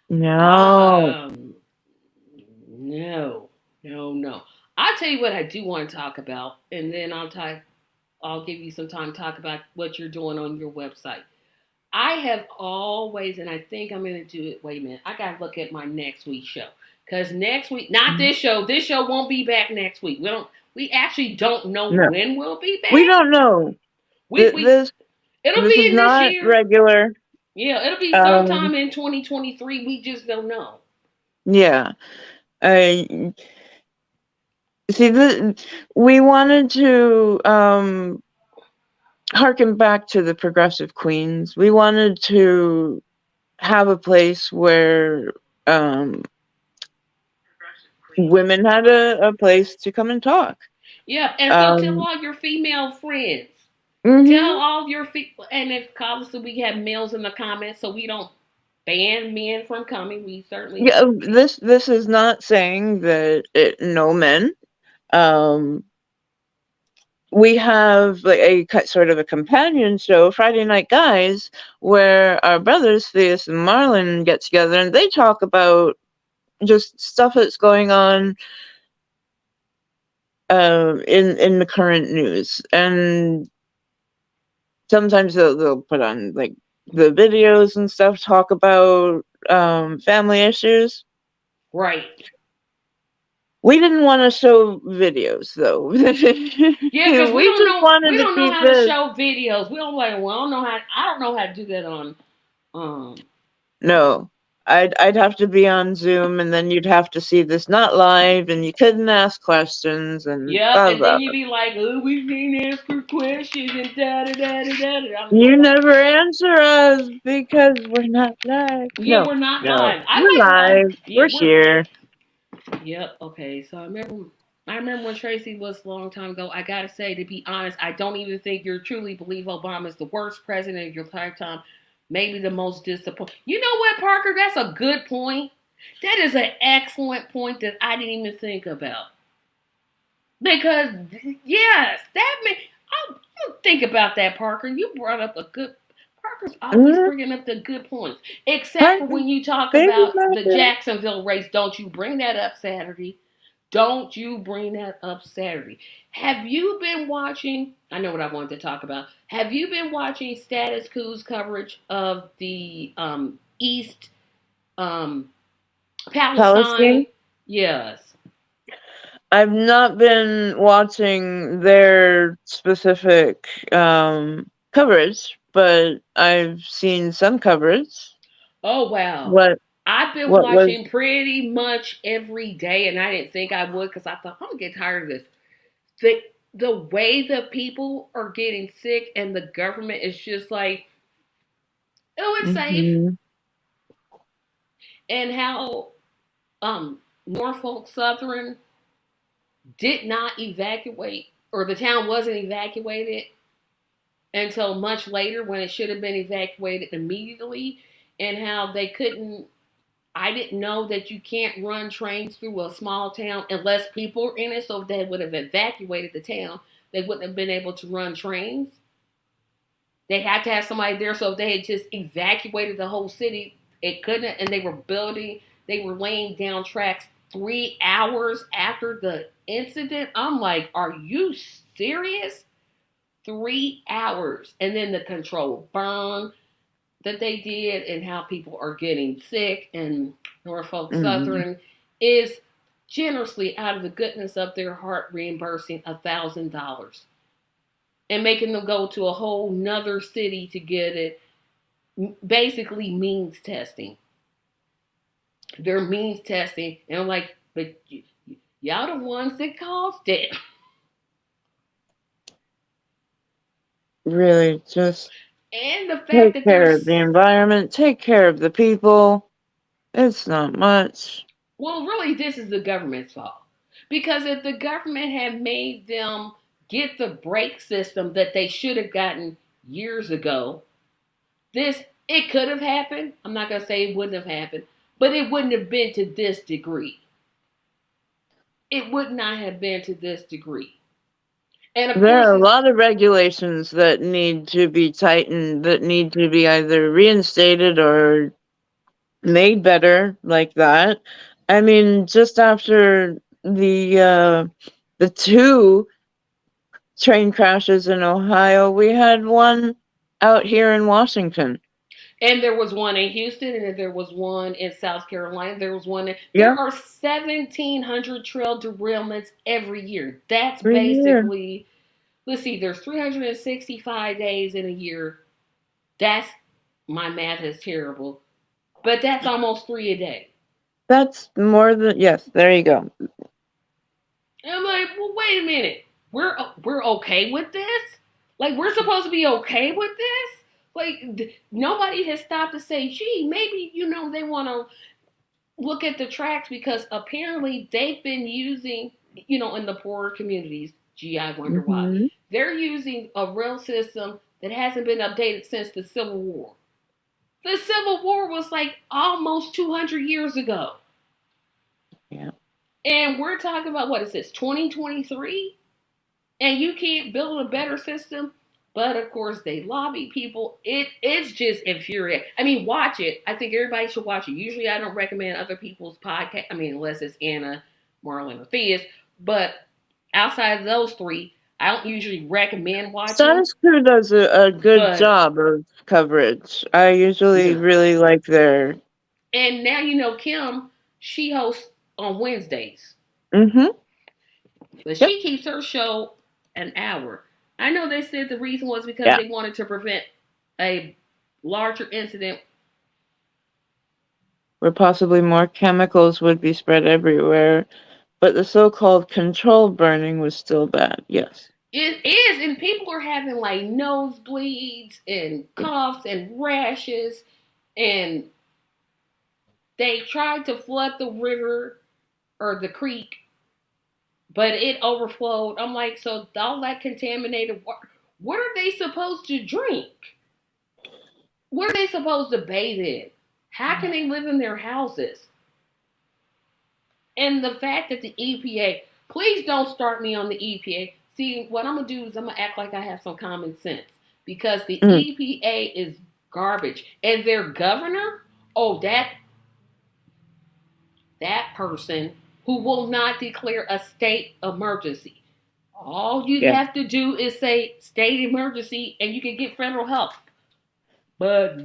No. No, no. I'll tell you what I do want to talk about, and then I'll give you some time to talk about what you're doing on your website. I have always, and I think I'm going to do it. Wait a minute. I got to look at my next week's show. Because next week, not this show. This show won't be back next week. We actually don't know No. when we'll be back. We don't know. This it'll be is in not this year. regular. Yeah, it'll be sometime in 2023. We just don't know. Yeah. See, we wanted to harken back to the Progressive Queens. We wanted to have a place where women had a place to come and talk. Yeah, and so tell all your female friends. Mm-hmm. Tell all of your and if obviously we have males in the comments, so we don't ban men from coming. We certainly this is not saying that no men. We have like a sort of a companion show, Friday Night Guys, where our brothers Theus and Marlon get together and they talk about just stuff that's going on in the current news. And sometimes they'll put on like the videos and stuff, talk about family issues. Right. We didn't want to show videos though. Yeah, because we don't know how to show videos. We don't like. Well, I don't know how to do that on. No, I'd have to be on Zoom, and then you'd have to see this not live, and you couldn't ask questions, and and then you'd be like, "Oh, we can't ask her questions," and da da da da da. You never answer us because we're not live. Yeah, no, we're not no. live. We're live. Yeah, we're here. Yep. Okay. So I remember I remember when Tracy was a long time ago. I gotta say, to be honest, I don't even think you truly believe Obama is the worst president of your lifetime. Maybe the most disappointing. You know what, Parker? That's a good point. That is an excellent point that I didn't even think about. Because yes, that may. I'll think about that, Parker. You brought up a good. Parker's always Mhm. bringing up the good points, except for Pardon? when you talk Baby about the Martha? Jacksonville race. Don't you bring that up Saturday? Don't you bring that up Saturday? Have you been watching? I know what I wanted to talk about. Have you been watching Status Quo's coverage of the East um, Palestine? Palestine? Yes. I've not been watching their specific coverage, but I've seen some coverage. Oh wow. What I've been what was watching pretty much every day, and I didn't think I would because I thought I'm gonna get tired of this. The the way the people are getting sick and the government is just like, oh, it's safe, mhm, and how Norfolk Southern did not evacuate, or the town wasn't evacuated until much later when it should have been evacuated immediately, and how they couldn't. I didn't know that you can't run trains through a small town unless people are in it. So if they would have evacuated the town, they wouldn't have been able to run trains. They had to have somebody there. So if they had just evacuated the whole city, it couldn't. And they were building, they were laying down tracks 3 hours after the incident. I'm like, are you serious? 3 hours. And then the control burn that they did and how people are getting sick. And Norfolk mhm. Southern is generously, out of the goodness of their heart, reimbursing $1,000 and making them go to a whole nother city to get it. Basically means testing. They're means testing. And I'm like, but y'all the ones that caused it. Really just And the fact take that care of there's, the environment, take care of the people. It's not much. well, really, this is the government's fault. Because if the government had made them get the brake system that they should have gotten years ago, this, it could have happened. I'm not going to say it wouldn't have happened, but it wouldn't have been to this degree. It would not have been to this degree. And of There course, are a it's, lot of regulations that need to be tightened, that need to be either reinstated or made better like that. I mean, just after the two train crashes in Ohio, we had one out here in Washington. and there was one in Houston, and there was one in South Carolina. There was one in, there Yep, are 1,700 trail derailments every year. That's every year. basically, let's see, there's 365 days in a year. That's, my math is terrible, but that's almost three a day. That's more than, yes, there you go. And I'm like, well, wait a minute. We're okay with this? Like we're supposed to be okay with this? Like nobody has stopped to say, gee, maybe they want to look at the tracks because apparently they've been using, in the poorer communities. Gee, I wonder why Hmm. they're using a rail system that hasn't been updated since the Civil War. The Civil War was like almost 200 years ago. Yeah. And we're talking about, what is this, 2023? And you can't build a better system. But of course, they lobby people. It's just infuriating. I mean, watch it. I think everybody should watch it. Usually, I don't recommend other people's podcast. I mean, unless it's Anna, Marlon, or Theus. But outside of those three, I don't usually recommend watching. Status Crew does a good But job of coverage. I usually yeah, really like their. and now Kim. She hosts on Wednesdays, Hmm. but Yep. she keeps her show an hour. I know they said the reason was because Yeah. they wanted to prevent a larger incident. Where possibly more chemicals would be spread everywhere, but the so-called controlled burning was still bad. Yes. It is, and people are having like nosebleeds and coughs and rashes, and they tried to flood the river or the creek but it overflowed. I'm like, so all that contaminated water, what are they supposed to drink? What are they supposed to bathe in? How can they live in their houses? And the fact that the EPA, please don't start me on the EPA. See, what I'm gonna do is I'm gonna act like I have some common sense because the Mm. EPA is garbage, and their governor, oh that person who will not declare a state emergency. All you Yeah. have to do is say state emergency, and you can get federal help. But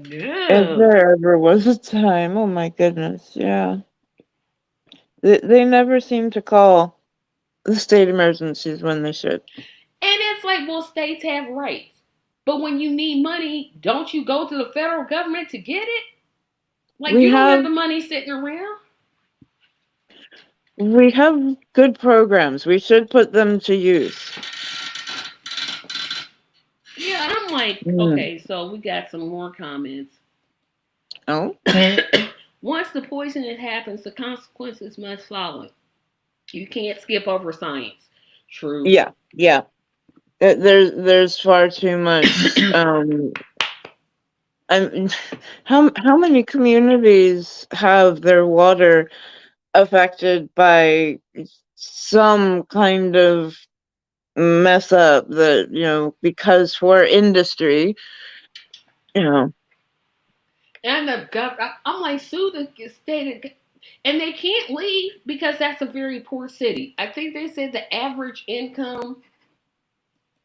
If no. there ever was a time, oh my goodness, yeah. They never seem to call the state emergencies when they should. And it's like, well, states have rights. But when you need money, don't you go to the federal government to get it? Like, We you don't have have the money sitting around. we have good programs. We should put them to use. Yeah, and I'm like, Mm. okay, so we got some more comments. Oh, Once the poisoning happens, the consequences must follow. You can't skip over science. True. yeah, yeah. There's far too much. And how many communities have their water affected by some kind of mess up that, because for industry, you know. And the I'm like, sue the state, and they can't leave because that's a very poor city. I think they said the average income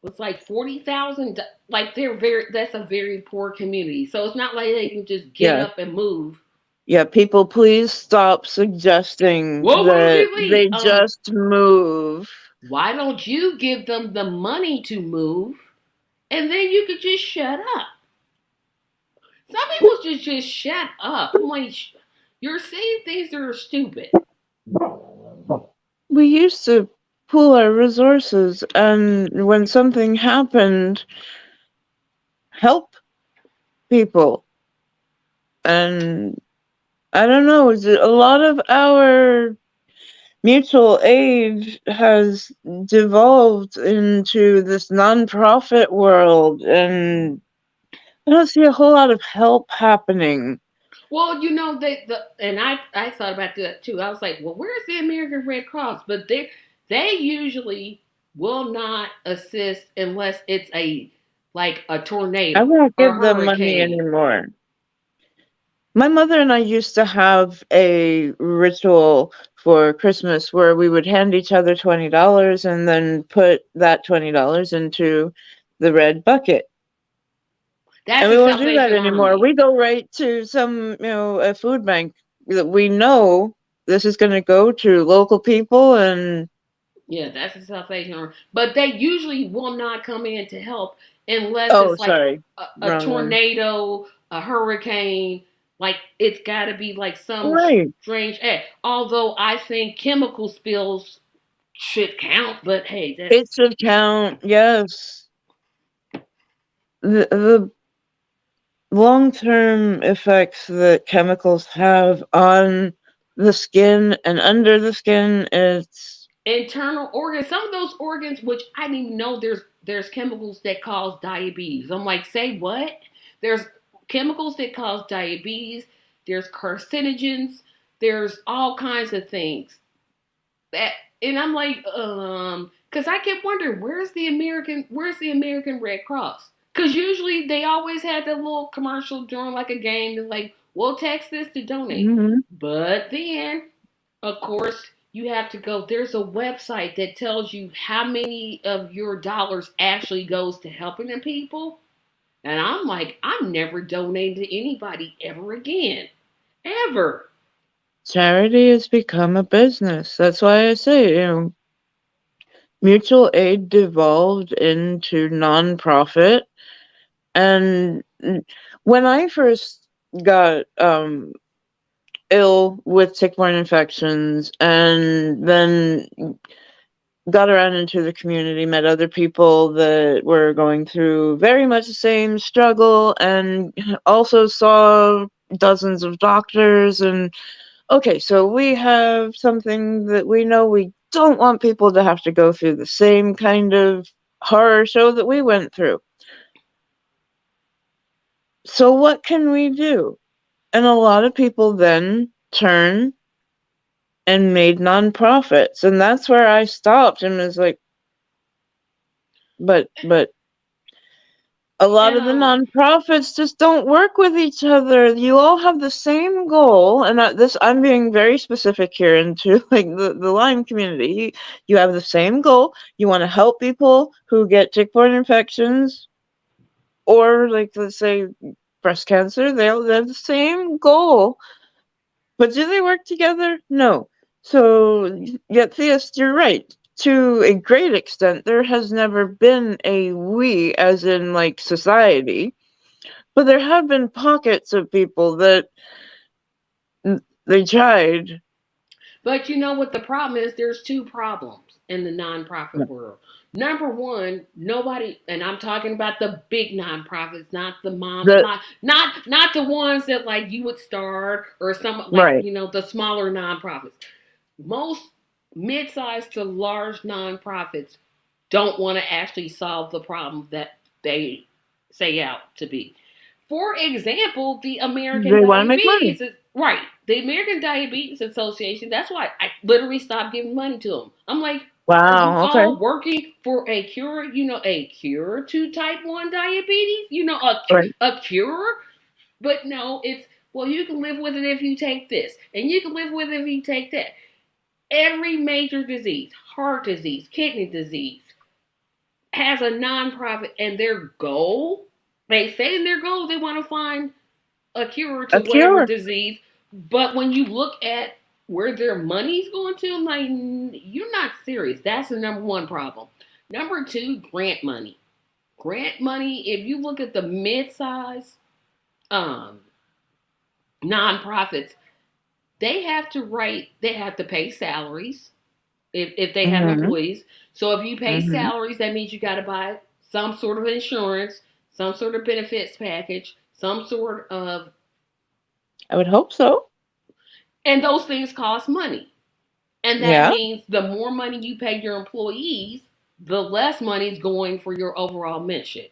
was like 40,000. Like that's a very poor community. So it's not like they can just get Yeah, up and move. yeah, people, please stop suggesting Well, what if that you leave? they just move. Why don't you give them the money to move, and then you could just shut up? Some people just shut up. I'm like, you're saying things that are stupid. We used to pool our resources, and when something happened, help people. And I don't know, a lot of our mutual aid has devolved into this nonprofit world, and I don't see a whole lot of help happening. Well, and I thought about that too. I was like, well, where's the American Red Cross? But they usually will not assist unless it's a I tornado won't or a give them money hurricane. anymore. My mother and I used to have a ritual for Christmas where we would hand each other $20 and then put that $20 into the red bucket. That's And the we won't do that Salvation anymore. Army. We go right to some, a food bank that we know this is going to go to local people. And Yeah, that's the Salvation Army. But they usually will not come in to help unless oh, it's like sorry, a wrong one. tornado, a hurricane. Like it's got to be like some Right. strange. Although I think chemical spills should count, but hey, that's It should count. Yes. The long-term effects that chemicals have on the skin and under the skin, it's internal organs. Some of those organs, which I didn't even know there's chemicals that cause diabetes. I'm like, say what? There's chemicals that cause diabetes. There's carcinogens. There's all kinds of things that, and I'm like, because I kept wondering where's the American Red Cross? Because usually they always had that little commercial during like a game that's like, we'll text this to donate. mhm. But then of course, you have to go. There's a website that tells you how many of your dollars actually goes to helping the people. And I'm like, I'm never donating to anybody ever again. Ever. Charity has become a business. That's why I say, mutual aid devolved into nonprofit. And when I first got ill with tick-borne infections, and then got around into the community, met other people that were going through very much the same struggle, and also saw dozens of doctors. And okay, so we have something that we know we don't want people to have to go through the same kind of horror show that we went through. So what can we do? And a lot of people then turn and made nonprofits. And that's where I stopped and was like, but a lot of the And nonprofits just don't work with each other. You all have the same goal, and I'm being very specific here into like the Lyme community. You have the same goal. You want to help people who get tick-borne infections, or like let's say breast cancer. They have the same goal, but do they work together? No. So, yet, Theist, you're right. To a great extent, there has never been a we, as in like society, but there have been pockets of people that they tried. But you know what the problem is? There's two problems in the nonprofit world. Number one, nobody, and I'm talking about the big nonprofits, not the mom, The not the ones that like you would start or some like right, the smaller nonprofits. Most mid-sized to large nonprofits don't want to actually solve the problem that they say out to be. For example, the American they want to make money. Diabetes, right? The American Diabetes Association. That's why I literally stopped giving money to them. I'm like, are you Wow. Okay. all working for a cure? A cure to type 1 diabetes? Right. A cure? But no, it's well, you can live with it if you take this, and you can live with it if you take that. Every major disease, heart disease, kidney disease, has a nonprofit, and their goal, they say in their goal, they want to find a cure A to whatever cure. disease. But when you look at where their money's going to, I'm like, you're not serious. That's the number one problem. Number two, grant money. Grant money, if you look at the mid-size um, nonprofits, they have to pay salaries if they have Mhm. employees. So if you pay Mhm. salaries, that means you got to buy some sort of insurance, some sort of benefits package, some sort of, I would hope so. and those things cost money. And that Yeah. means the more money you pay your employees, the less money is going for your overall mission.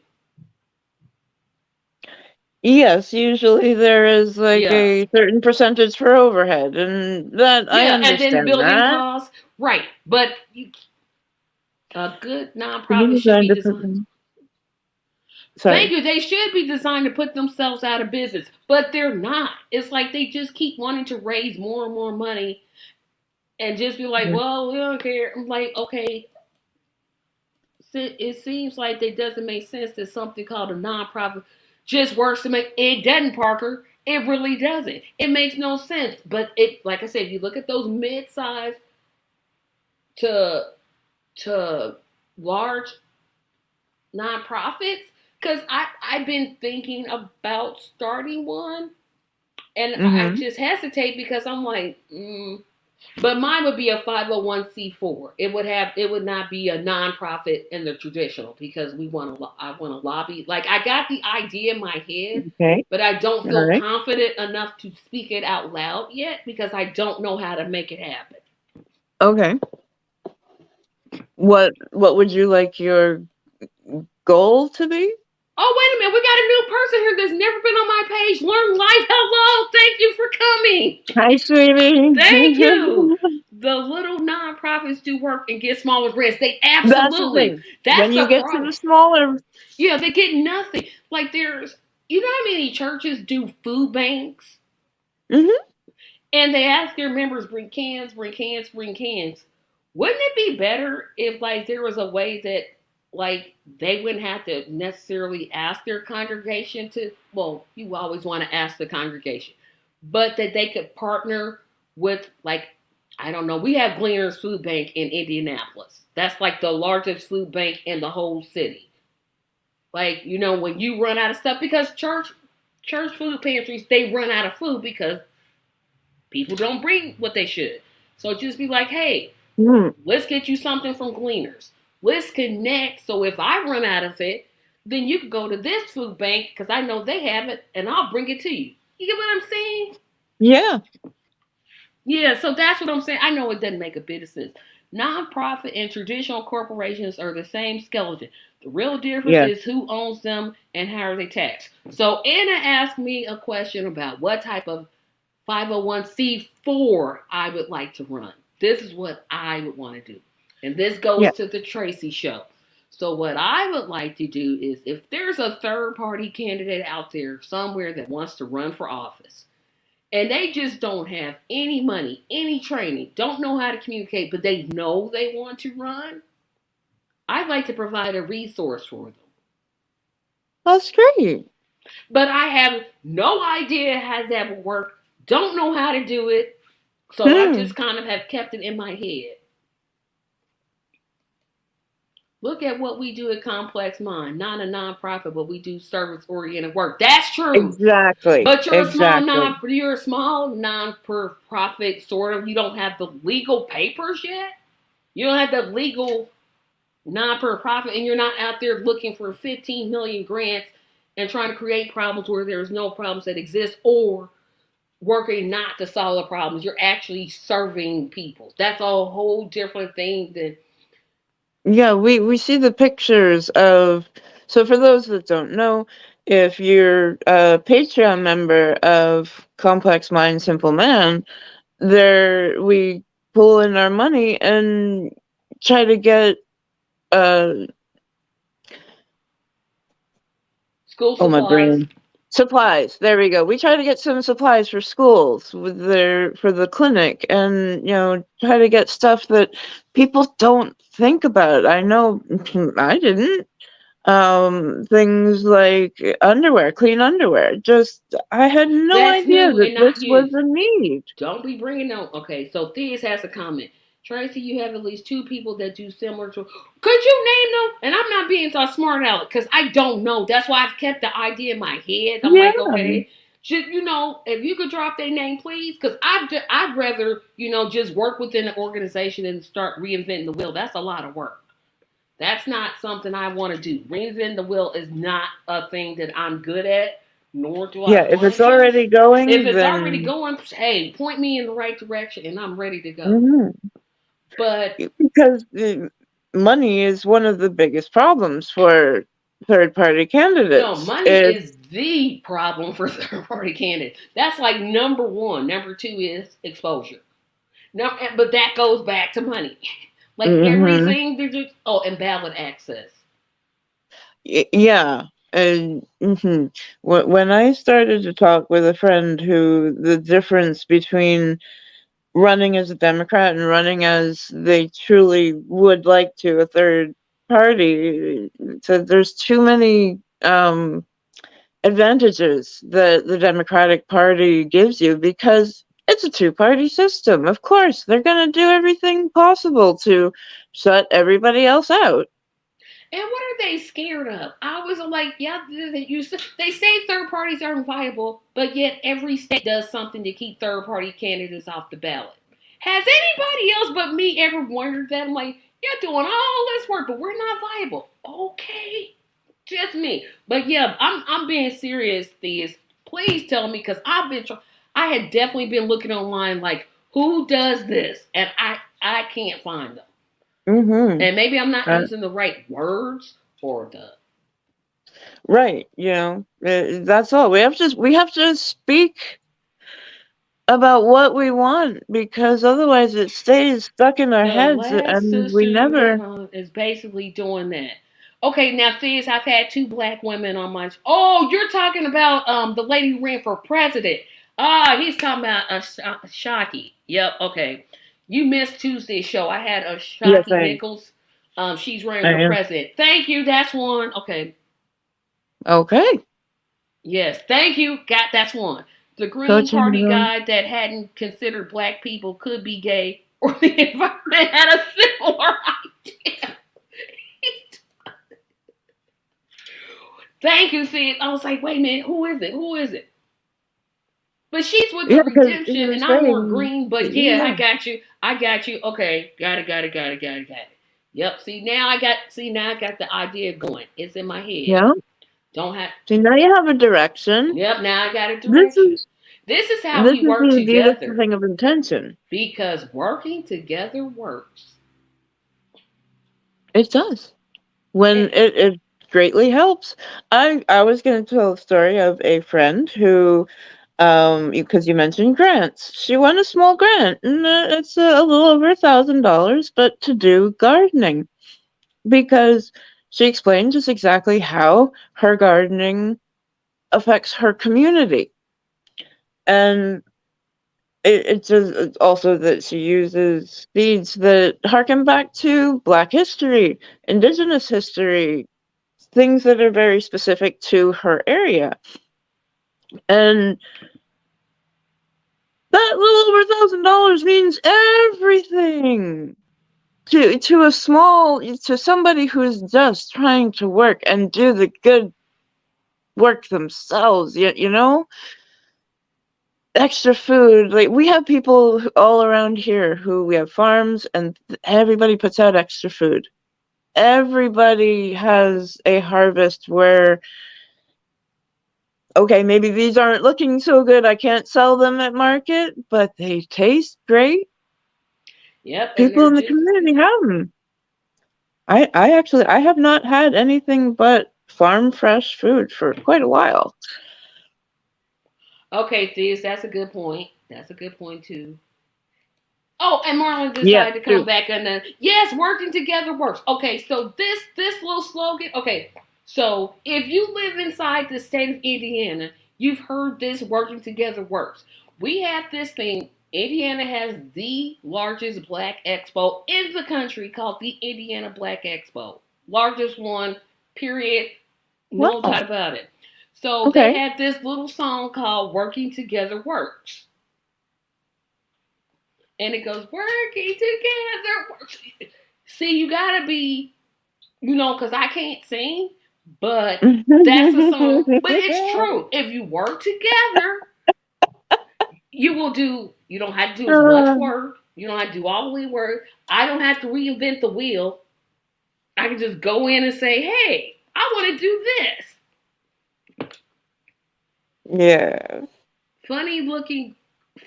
Yes, usually there is like Yeah. a certain percentage for overhead, and that I Yeah. And then understand building that. costs. Right. But a good Can you nonprofit should design be to put designed. them? Thank Sorry. you. They should be designed to put themselves out of business, but they're not. It's like they just keep wanting to raise more and more money and just be like, Mhm. well, we don't care. I'm like, okay, it seems like it doesn't make sense that something called a nonprofit just works to make it doesn't, Parker. It really doesn't. It makes no sense. But like I said, if you look at those mid-sized to to large nonprofits, because I've been thinking about starting one, and I Mhm. just hesitate because I'm like, but mine would be a 501c4. It would not be a nonprofit in the traditional because I want to lobby. Like I got the idea in my head, Okay. but I don't All feel right. confident enough to speak it out loud yet because I don't know how to make it happen. Okay. What would you like your goal to be? Oh, wait a minute. We got a new person here that's never been on my page. Learn life. Hello. Thank you for coming. Hi, Thank you. sweetie. The little nonprofits do work and get smaller grants. They That's the absolutely. thing. That's When you the get to problem. the smaller, Yeah, they get nothing. Like there's, how many churches do food banks, hmm and they ask their members bring cans, bring cans, bring cans. Wouldn't it be better if like there was a way that like they wouldn't have to necessarily ask their congregation to? Well, you always want to ask the congregation, but that they could partner with like, I don't know. We have Gleaner's Food Bank in Indianapolis. That's like the largest food bank in the whole city. Like, when you run out of stuff, because church food pantries, they run out of food because people don't bring what they should. So just be like, hey, let's get you something from Gleaners. Let's connect. So if I run out of it, then you can go to this food bank because I know they have it, and I'll bring it to you. You get what I'm saying? yeah. Yeah. So that's what I'm saying. I know it doesn't make a bit of sense. Nonprofit and traditional corporations are the same skeleton. The real difference Yeah. is who owns them and how are they taxed. So Anna asked me a question about what type of 501c4 I would like to run. This is what I would want to do. And this Yeah. goes to the Tracy show. So what I would like to do is if there's a third party candidate out there somewhere that wants to run for office and they just don't have any money, any training, don't know how to communicate, but they know they want to run, I'd like to provide a resource for them. That's great. But I have no idea how that would work, don't know how to do it, so I Hmm. just kind of have kept it in my head. Look at what we do at Complex Mind. Not a nonprofit, but we do service oriented work. That's true. Exactly. But Exactly. you're a small non-profit sort of. You don't have the legal papers yet. You don't have the legal non-profit, and you're not out there looking for 15 million grants and trying to create problems where there's no problems that exist, or working not to solve the problems. You're actually serving people. That's a whole different thing than. Yeah, we see the pictures of. So for those that don't know, if you're a Patreon member of Complex Mind Simple Man, there we pull in our money and try to get uh School oh, my supplies. brain. Supplies. There we go. We try to get some supplies for schools with their for the clinic, and try to get stuff that people don't think about. I know I didn't. Things like underwear, clean underwear. Just I had no That's idea new that and not this was used. a need. Don't be bringing no. Okay, so Theus has a comment. Tracy, you have at least two people that do similar to. Could you name them? And I'm not being so smart aleck because I don't know. That's why I've kept the idea in my head. I'm Yeah. like, okay, should if you could drop their name, please? Because I'd rather just work within the organization and start reinventing the wheel. That's a lot of work. That's not something I want to do. Reinventing the wheel is not a thing that I'm good at, nor do I Yeah, if want it's to. already If going, it's already then going, hey, point me in the right direction and I'm ready to go. mhm. But Because money is one of the biggest problems for third party no, candidates. money is the problem for third party candidates. That's like number one. Number two is exposure. No, but that goes back to money. Like Hmm. everything, and ballot access. Yeah. And when I started to talk with a friend who the difference between running as a Democrat and running as they truly would like to a third party, so there's too many advantages that the Democratic Party gives you because it's a two-party system. Of course, they're going to do everything possible to shut everybody else out. And what are they scared of? I was like, yeah, they say third parties aren't viable, but yet every state does something to keep third party candidates off the ballot. Has anybody else but me ever wondered that? I'm like, you're doing all this work, but we're not viable. Okay, just me. But yeah, I'm being serious. These, please tell me because I had definitely been looking online like who does this, and I can't find them. Mm-hmm. And maybe I'm not using the right words for the. Right, that's all. We have to speak about what we want because otherwise it stays stuck in our The heads last and we sister never. is basically doing that. Okay, now Fizz, I've had two black women on my. Oh, you're talking about the lady who ran for president. Ah, he's talking about Shockey. Yep. Okay, you missed Tuesday's show. I had a Yes, Shockey Nichols. She's running I for am. president. Thank you. That's one. Okay. Okay. Yes. Thank you. Got that's one. The Green Coaching Party room. guy that hadn't considered black people could be gay, or the environment had a similar idea. Thank you, sis. I was like, wait a minute, who is it? Who is it? But she's with the Yeah, because he redemption, was and I'm more saying, green. But yeah, I yeah, got you. I got you. Okay, got it. Got it. Got it. Got it. Got it. Yep. See now I got. See now I got the idea going. It's in my head. yeah. Don't have. So now you have a direction. Yep. Now I got a This direction. is This is how this we is work the beautiful together thing of intention. because working together works. It does. When It, it greatly helps. I was going to tell a story of a friend who, because you mentioned grants, she won a small grant, and it's a little over $1,000, but to do gardening, because she explained just exactly how her gardening affects her community. And it's just also that she uses seeds that harken back to Black history, Indigenous history, things that are very specific to her area. And that little over $1,000 means everything to a small, to somebody who's just trying to work and do the good work themselves. You know, extra food. Like, we have people all around here who we have farms, and everybody puts out extra food. Everybody has a harvest where, okay, maybe these aren't looking so good, I can't sell them at market, but they taste great. yep, and People they're in the just community have them. I have not had anything but farm fresh food for quite a while. okay. Thea, that's a good point. That's a good point too. Oh, and Marlon Yeah, decided to come true. back and yes, working together works. Okay, so this little slogan. Okay, so if you live inside the state of Indiana, you've heard this working together works. We have this thing. Indiana has the largest black expo in the country called the Indiana Black Expo. Largest one, period. No Wow. doubt about it. So they Okay. had this little song called Working Together Works. And it goes working together. See, you gotta be, because I can't sing, but that's a song. But it's true. If you work together, you will do. You don't have to do as much work. You don't have to do all the work. I don't have to reinvent the wheel. I can just go in and say, "Hey, I want to do this." Yeah. Funny looking,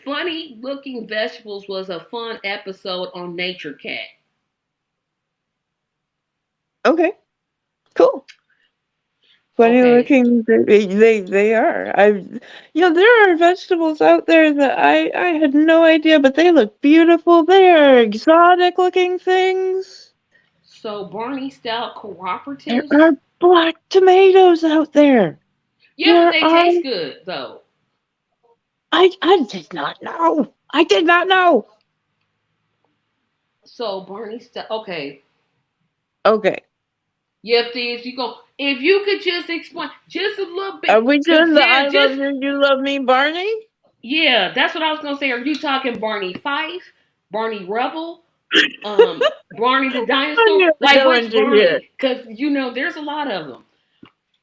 funny looking vegetables was a fun episode on Nature Cat. Okay. Cool. Funny Okay, looking. They are. There are vegetables out there that I had no idea, but they look beautiful. They are exotic looking things. so Barney Stout There cooperatives. are black tomatoes out there. Yeah, but There they are. taste good though. I did not know. I did not know. So Barney Stout. Okay. Okay. Yeah, if you go, if you could just explain just a little Are bit, we cause doing the yeah, I love just you, you love me, Barney? yeah, that's what I was gonna say. Are you talking Barney Fife, Barney Rubble, Barney the I dinosaur? knew we Like go which into here. Barney? Cause there's a lot of them.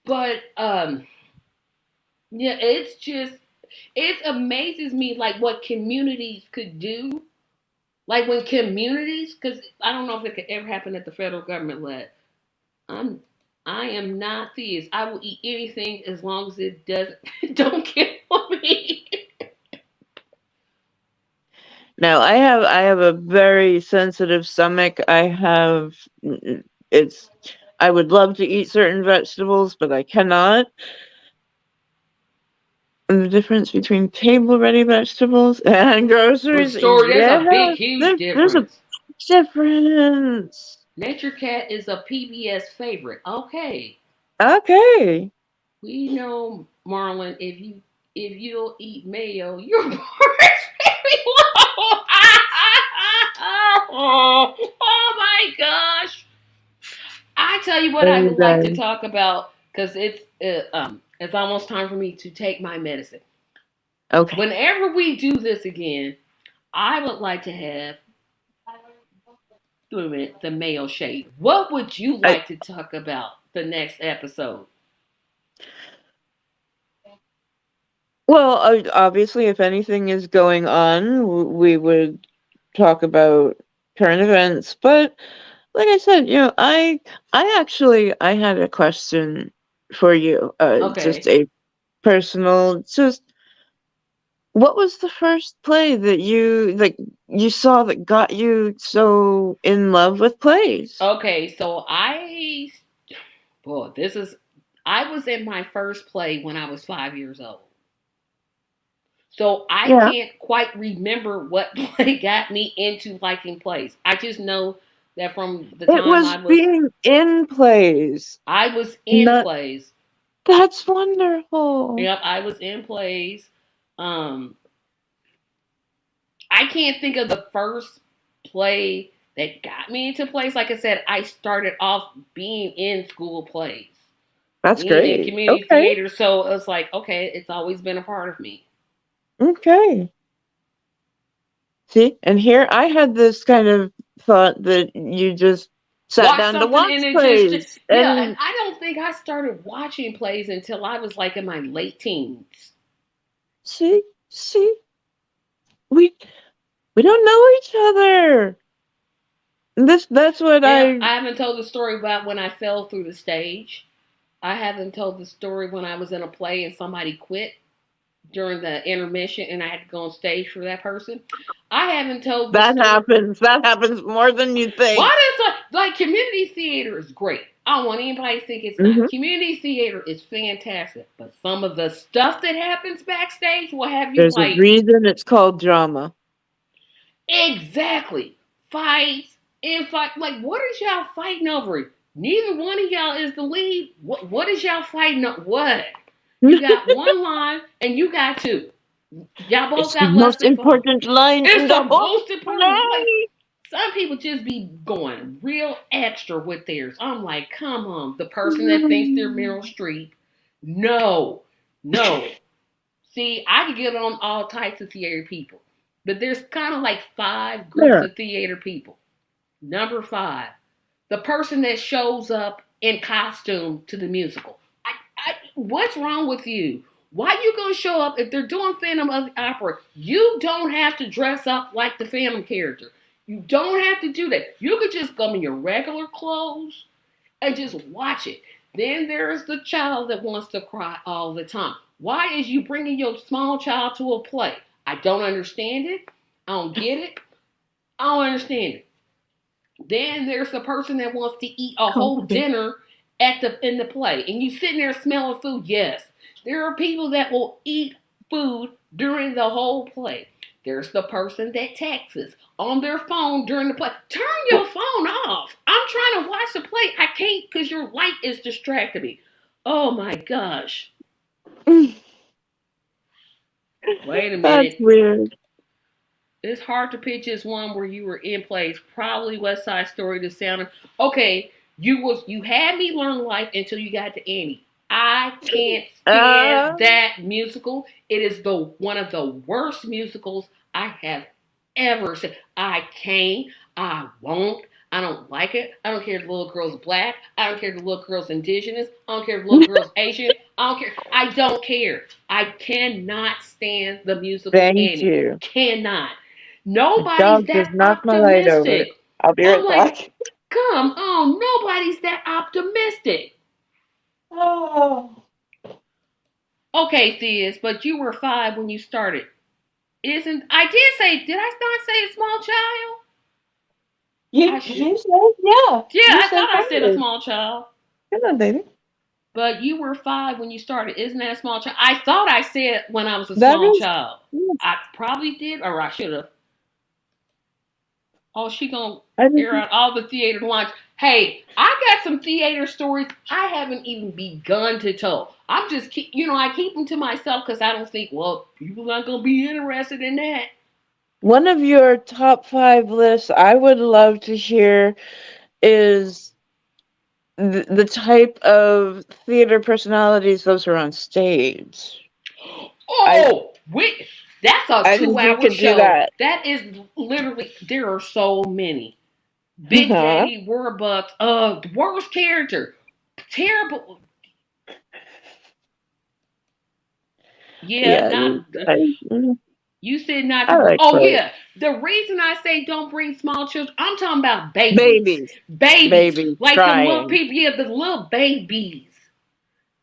But yeah, it amazes me like what communities could do. Like when communities, because I don't know if it could ever happen at the federal government level. I'm I am not theists. I will eat anything as long as it doesn't don't kill me. Now I have a very sensitive stomach. It's I would love to eat certain vegetables, but I cannot. And the difference between table ready vegetables and For groceries, sure, there's yeah, a big, huge there's a difference. difference. Nature Cat is a PBS favorite. Okay, Okay. we know Marlon. If you don't eat mayo, your bar is very low. Oh my gosh! I tell you what, I Oh, would like to guys. talk about because it's almost time for me to take my medicine. Okay. Whenever we do this again, I would like to have the male shade. What would you I, like to talk about the next episode? well, obviously, if anything is going on, we would talk about current events. But like I said, I had a question for you. Just Okay. a personal, just What was the first play that you saw that got you so in love with plays? Okay, so boy, I was in my first play when I was 5 years old. So I Yeah. can't quite remember what play got me into liking plays. I just know that from the It time was being in plays. I was in Not plays. That's wonderful. Yep, I was in plays. Um, I can't think of the first play that got me into plays. Like I said, I started off being in school plays, That's being in great. community Okay. theater. So it's like, okay, it's always been a part of me. Okay. See, and here I had this kind of thought that you just sat Watch down to something watch and it just, plays. yeah. And And I don't think I started watching plays until I was like in my late teens. see, we we don't know each other. That's what Yeah, I I haven't told the story about when I fell through the stage. I haven't told the story when I was in a play and somebody quit during the intermission and I had to go on stage for that person. I haven't told the that story. happens. That happens more than you think. Why does like community theater is great. I don't want anybody to think it's Hmm. not. Community theater is fantastic, but some of the stuff that happens backstage will have you There's a like, reason it's called drama. exactly, fights and fight. Like, what is y'all fighting over? Neither one of y'all is the lead. What is y'all fighting over? What? You got one line and you got two. Y'all both It's the got less most than five. important line It's in the the whole most important. Like, play. some people just be going real extra with theirs. I'm like, come on. The person that thinks they're Meryl Streep. No. No. See, I could get on all types of theater people. But there's kind of like five groups There. of theater people. Number five, the person that shows up in costume to the musical. What's wrong with you? Why you gonna show up if they're doing Phantom of the Opera? You don't have to dress up like the Phantom character. You don't have to do that. You could just come in your regular clothes and just watch it. Then there's the child that wants to cry all the time. Why is you bringing your small child to a play? I don't understand it. I don't get it. I don't understand it. Then there's the person that wants to eat a whole dinner in the play, and you sitting there smelling food. Yes, there are people that will eat food during the whole play. There's the person that texts on their phone during the play. Turn your phone off. I'm trying to watch the play. I can't because your light is distracting me. Oh my gosh. Wait a That's minute. weird. It's hard to pitch as one where you were in place. Probably West Side Story to sound okay. You had me learn life until you got to Annie. I can't stand Uh, that musical. It is the one of the worst musicals I have ever seen. I can't. I won't. I don't like it. I don't care if the little girl's black. I don't care if the little girl's indigenous. I don't care if the little girl's Asian. I don't care. I don't care. I cannot stand the musical thank Annie. you. Cannot. The Nobody's dog that just knocked my light over. optimistic. I'll be I'm right like, back. come on, nobody's that optimistic. Oh. Okay, sis, but you were 5 when you started. Isn't I did say did I not say a small child? I should. You said, yeah. Yeah, You I said thought I said a five. small child. Come on, baby. But you were 5 when you started. Isn't that a small child? I thought I said when I was a That small is, child. yes. I probably did, or I should have. Oh, she gonna I air didn't. out all the theater lines. Hey, I got some theater stories I haven't even begun to tell. I'm just I keep them to myself because I don't think, well, people not gonna be interested in that. One of your top 5 lists I would love to hear is the type of theater personalities those are on stage. I Oh, that's a I think you 2 hour could do show. that. That is literally there are so many. Big Huh? Daddy Warbucks, the worst character. Terrible. Yeah, Yeah, not I, you said not to I bring. like Oh both. yeah, the reason I say don't bring small children, I'm talking about babies, Babies, babies, babies like the little crying. people. Yeah, the little babies.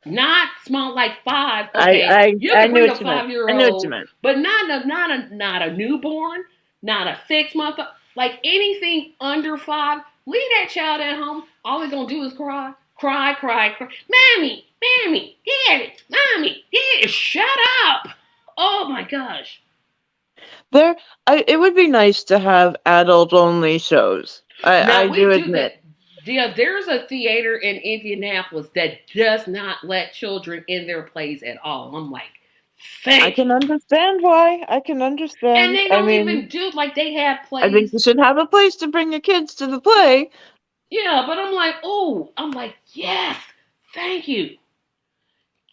Not small, like 5. I Okay, I you I can knew bring a what you meant. I knew what you 5-year-old, meant. but not a newborn, not a 6 month, like anything under 5. Leave that child at home. All they're gonna do is cry, cry, cry, cry. Mommy, mommy, daddy, mommy, daddy, shut up! Oh my gosh. There, it would be nice to have adult-only shows. I Now do we do admit. that. Yeah, there's a theater in Indianapolis that does not let children in their plays at all. I'm like, I thank can you. understand why. I can And understand. they I don't mean, even do like they have I think plays. you should have a place to bring your kids to the play. Yeah, but I'm like, oh, I'm like, yes, thank you.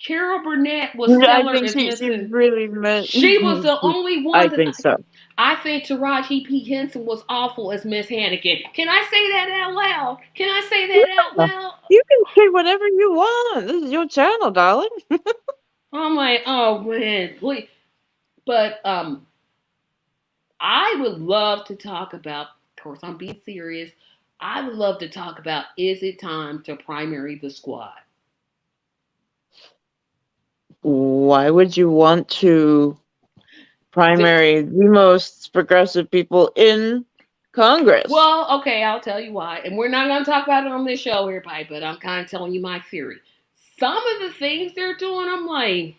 Carol Burnett was I stellar think as she Mrs. really meant. She was the only I one that think so. I think Taraji P. Henson was awful as Miss Hannigan. Can I say that out loud? Can I say that out Yeah. loud? You can say whatever you want. This is your channel, darling. I'm like, oh man, wait. But I would love to talk about. Of course, I'm being serious. I would love to talk about. Is it time to primary the squad? Why would you want to primary the most progressive people in Congress? Well, okay, I'll tell you why. And we're not going to talk about it on this show here, Pipe, but I'm kind of telling you my theory. Some of the things they're doing, I'm like,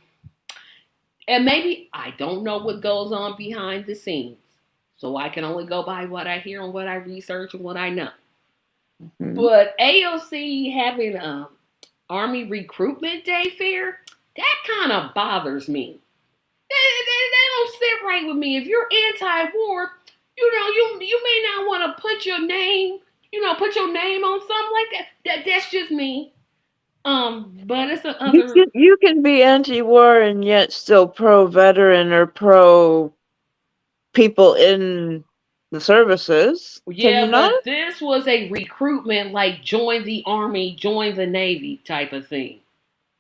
and maybe I don't know what goes on behind the scenes. So I can only go by what I hear and what I research and what I know. Mhm. But AOC having Army Recruitment Day fair, that kind of bothers me. They don't sit right with me. If you're anti-war, you may not want to put your name, put your name on something like that. That's just me. But it's the other. You can be anti-war and yet still pro-veteran or pro people in the services. Can you Yeah, not? but this was a recruitment like join the army, join the navy type of thing.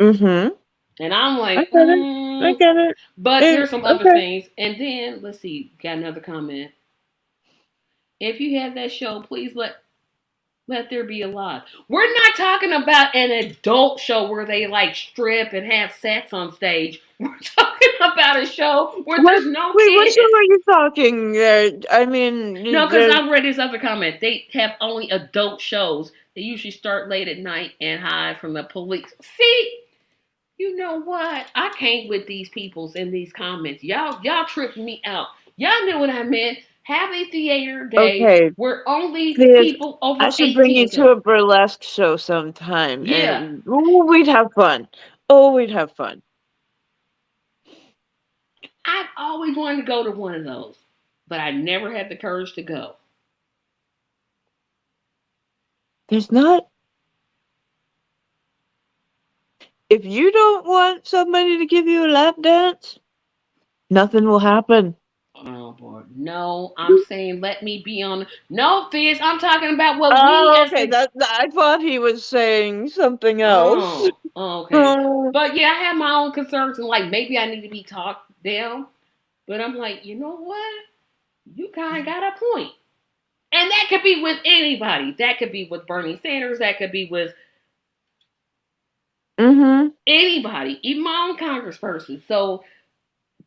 Mm-hmm. And I'm I like, get it. I get it. but there's some other Okay. things. And then let's see, got another comment. If you have that show, please let there be a lot. We're not talking about an adult show where they like strip and have sex on stage. We're talking about a show where What? there's no Wait, what show kids. are you talking there? I mean, No, because there's. I read this other comment. They have only adult shows. They usually start late at night and hide from the police. See, you know what? I can't with these peoples in these comments. Y'all tripped me out. Y'all knew what I meant. Have a theater day Okay, where only Liz, people I over should bring you 18 to go. a burlesque show sometime, Yeah. and ooh, we'd have fun. Oh, we'd have fun. I've always wanted to go to one of those, but I never had the courage to go. There's not. If you don't want somebody to give you a lap dance, nothing will happen. Oh boy, no! I'm saying let me be on. No, Fizz, I'm talking about what we Oh, as okay. the. I thought he was saying something else. Oh, okay. Oh. But yeah, I have my own concerns and like maybe I need to be talked down. But I'm like, you know what? You kind of got a point. And that could be with anybody. That could be with Bernie Sanders. That could be with Mm-hmm. anybody, even my own congressperson. So,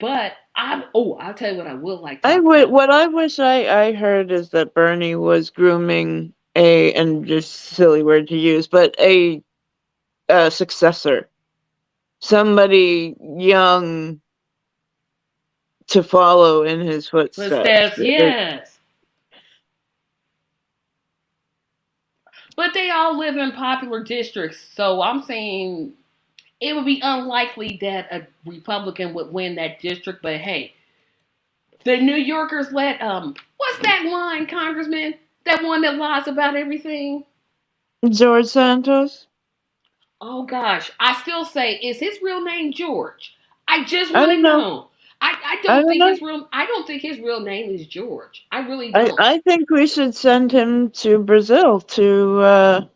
but I'll tell you what I would like to I talk would. about. What I wish I heard is that Bernie was grooming a, and just silly word to use, but a successor, somebody young to follow in his footsteps. Footsteps, yes. But they all live in popular districts. So I'm saying it would be unlikely that a Republican would win that district. But hey, the New Yorkers let what's that line, Congressman? That one that lies about everything. George Santos. Oh gosh, I still say, is his real name George? I just I want to don't know. know. I I don't don't think know. his real name is George. I really don't. I think we should send him to Brazil to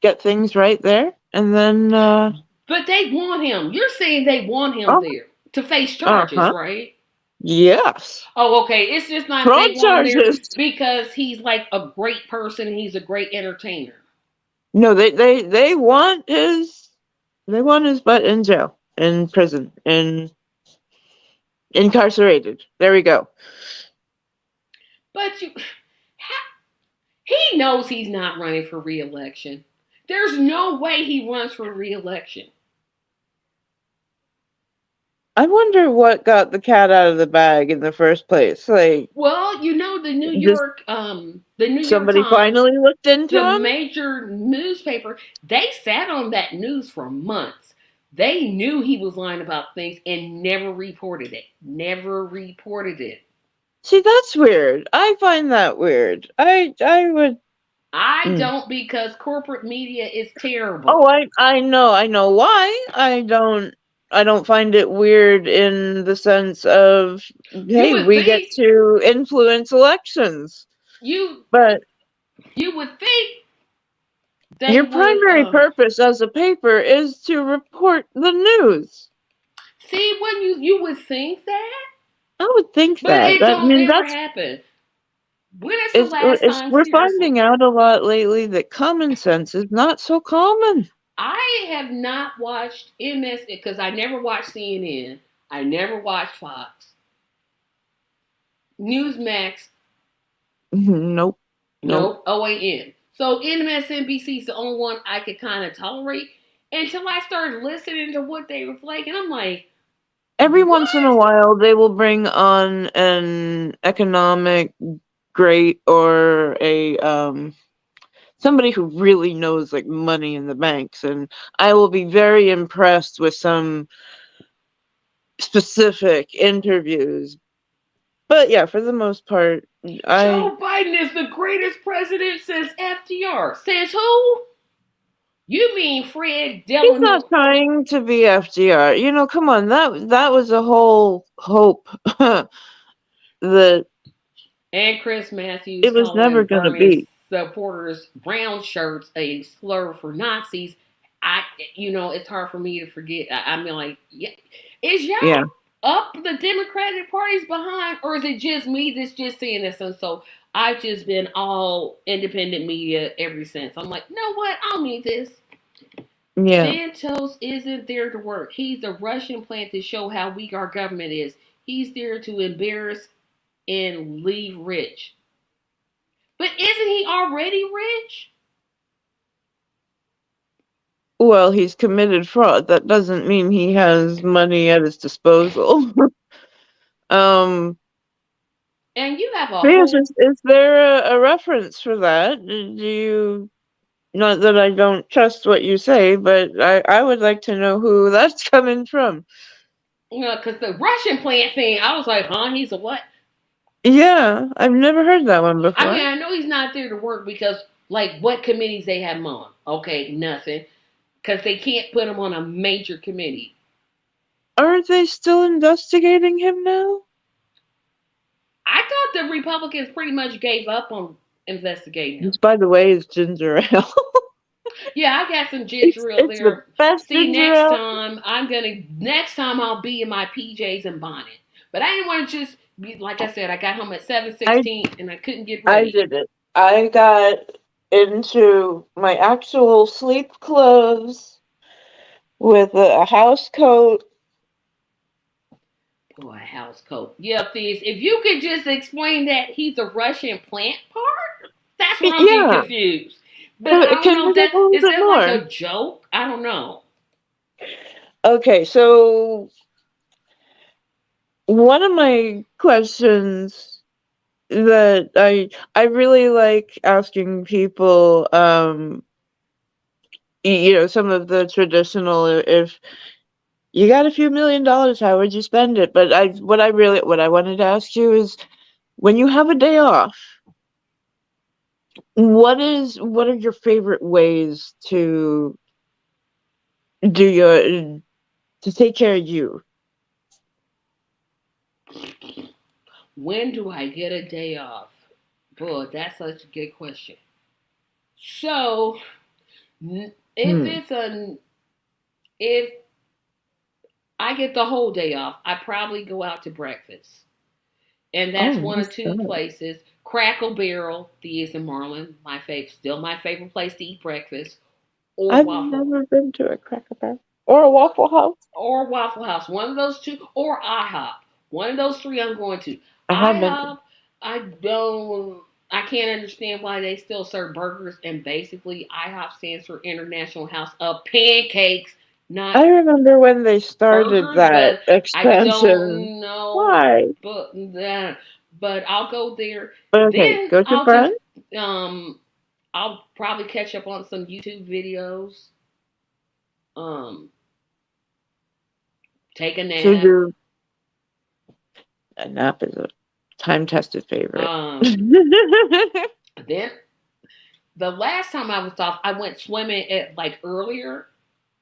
get things right there, and then But they want him. You're saying they want him oh, there to face charges, uh-huh. right? Yes. Oh, okay. It's just not Fraud they want him there charges. because he's like a great person. He's a great entertainer. No, they want his They want his butt in jail, in prison, incarcerated. There we go. But he knows he's not running for re-election. There's no way he runs for re-election. I wonder what got the cat out of the bag in the first place. Like, Well, the just New York somebody Times, finally looked into the him. major newspaper, they sat on that news for months. They knew he was lying about things and never reported it. Never reported it. See, that's weird. I find that weird. I would. I Mm. don't, because corporate media is Oh, terrible. I know why. I don't find it weird in the sense of, You hey, would we get think to influence elections. you But you would think they your would primary purpose as a paper is to report the news. see, when you would think that, I would think but that. it I don't mean, never that's happen. When is the it's, last it's time, we're seriously? finding out a lot lately that common sense is not so common. I have not watched MS because I never watched CNN. I never watched Fox. Newsmax, Nope. Nope. nope. OAN. So MSNBC is the only one I could kind of tolerate until I started listening to what they were like, and I'm like, Every what? once in a while, they will bring on an economic great or a somebody who really knows like money in the banks, and I will be very impressed with some specific interviews. But yeah, for the most part, I Joe Biden is the greatest president since FDR. Since who? You mean Fred he's not Delano trying to be FDR. Come on, that was a whole hope that and Chris Matthews it was never calling going to Bernie be. supporters brown shirts a slur for Nazis? I, it's hard for me to forget. I mean, like, yeah, is Yeah. y'all up the Democratic Party's behind, or is it just me that's just seeing this? And so I've just been all independent media ever since. I'm like, you know what? I don't need this. Yeah. Santos isn't there to work. He's a Russian plant to show how weak our government is. He's there to embarrass and leave rich. But isn't he already rich? Well, he's committed fraud. That doesn't mean he has money at his disposal. um, And you have a Yes, whole. is there a reference for that? Do you, not that I don't trust what you say, but I would like to know who that's coming from. Because the Russian plant thing, I was like, huh? He's a what? Yeah, I've never heard that one I mean, before. I know he's not there to work because, like, what committees they have him on? Okay, nothing. Because they can't put him on a major committee. Aren't they still investigating him now? I thought the Republicans pretty much gave up on investigating him. Which, by the way, is ginger ale. Yeah, I got some it's ginger ale it's the there. best See, ginger ale. next time I'll be in my PJs and bonnet. But I didn't want to just be, like I said, I got home at I 7:16 and I couldn't get I ready. did it. I got into my actual sleep clothes with a house coat. Boy, house coat. Yeah, please. If you could just explain that he's a Russian plant part, that's where I'm getting Yeah, confused. But I don't can know you if give that a little is bit that like more? a joke. I don't know. Okay, so one of my questions that I really like asking people, some of the traditional, if you got a few $1 million, how would you spend it? But what I wanted to ask you is, when you have a day off, what are your favorite ways do your to take care of you? When do I get a day off? Boy, that's such a good question. So, if Hmm. it's a if I get the whole day off, I probably go out to breakfast. And Oh, that's one of what's two that? places. Crackle Barrel, Thea's in Marlin, still my favorite place to eat breakfast, or I've Waffle. never been to a Cracker Barrel. Or a Waffle House. or Waffle House. One of those two, or IHOP. One of those three I'm going to. I have been to. IHOP, I don't. I can't understand why they still serve burgers, and basically IHOP stands for International House of Pancakes, not I remember when they started burgers, that but I expansion. don't know. Why? But I'll go there. But okay, Then go to France. um I'll probably catch up on some YouTube videos. Um, take a So nap. your a nap is a time-tested favorite. Um, then the last time I was off, I went swimming at like earlier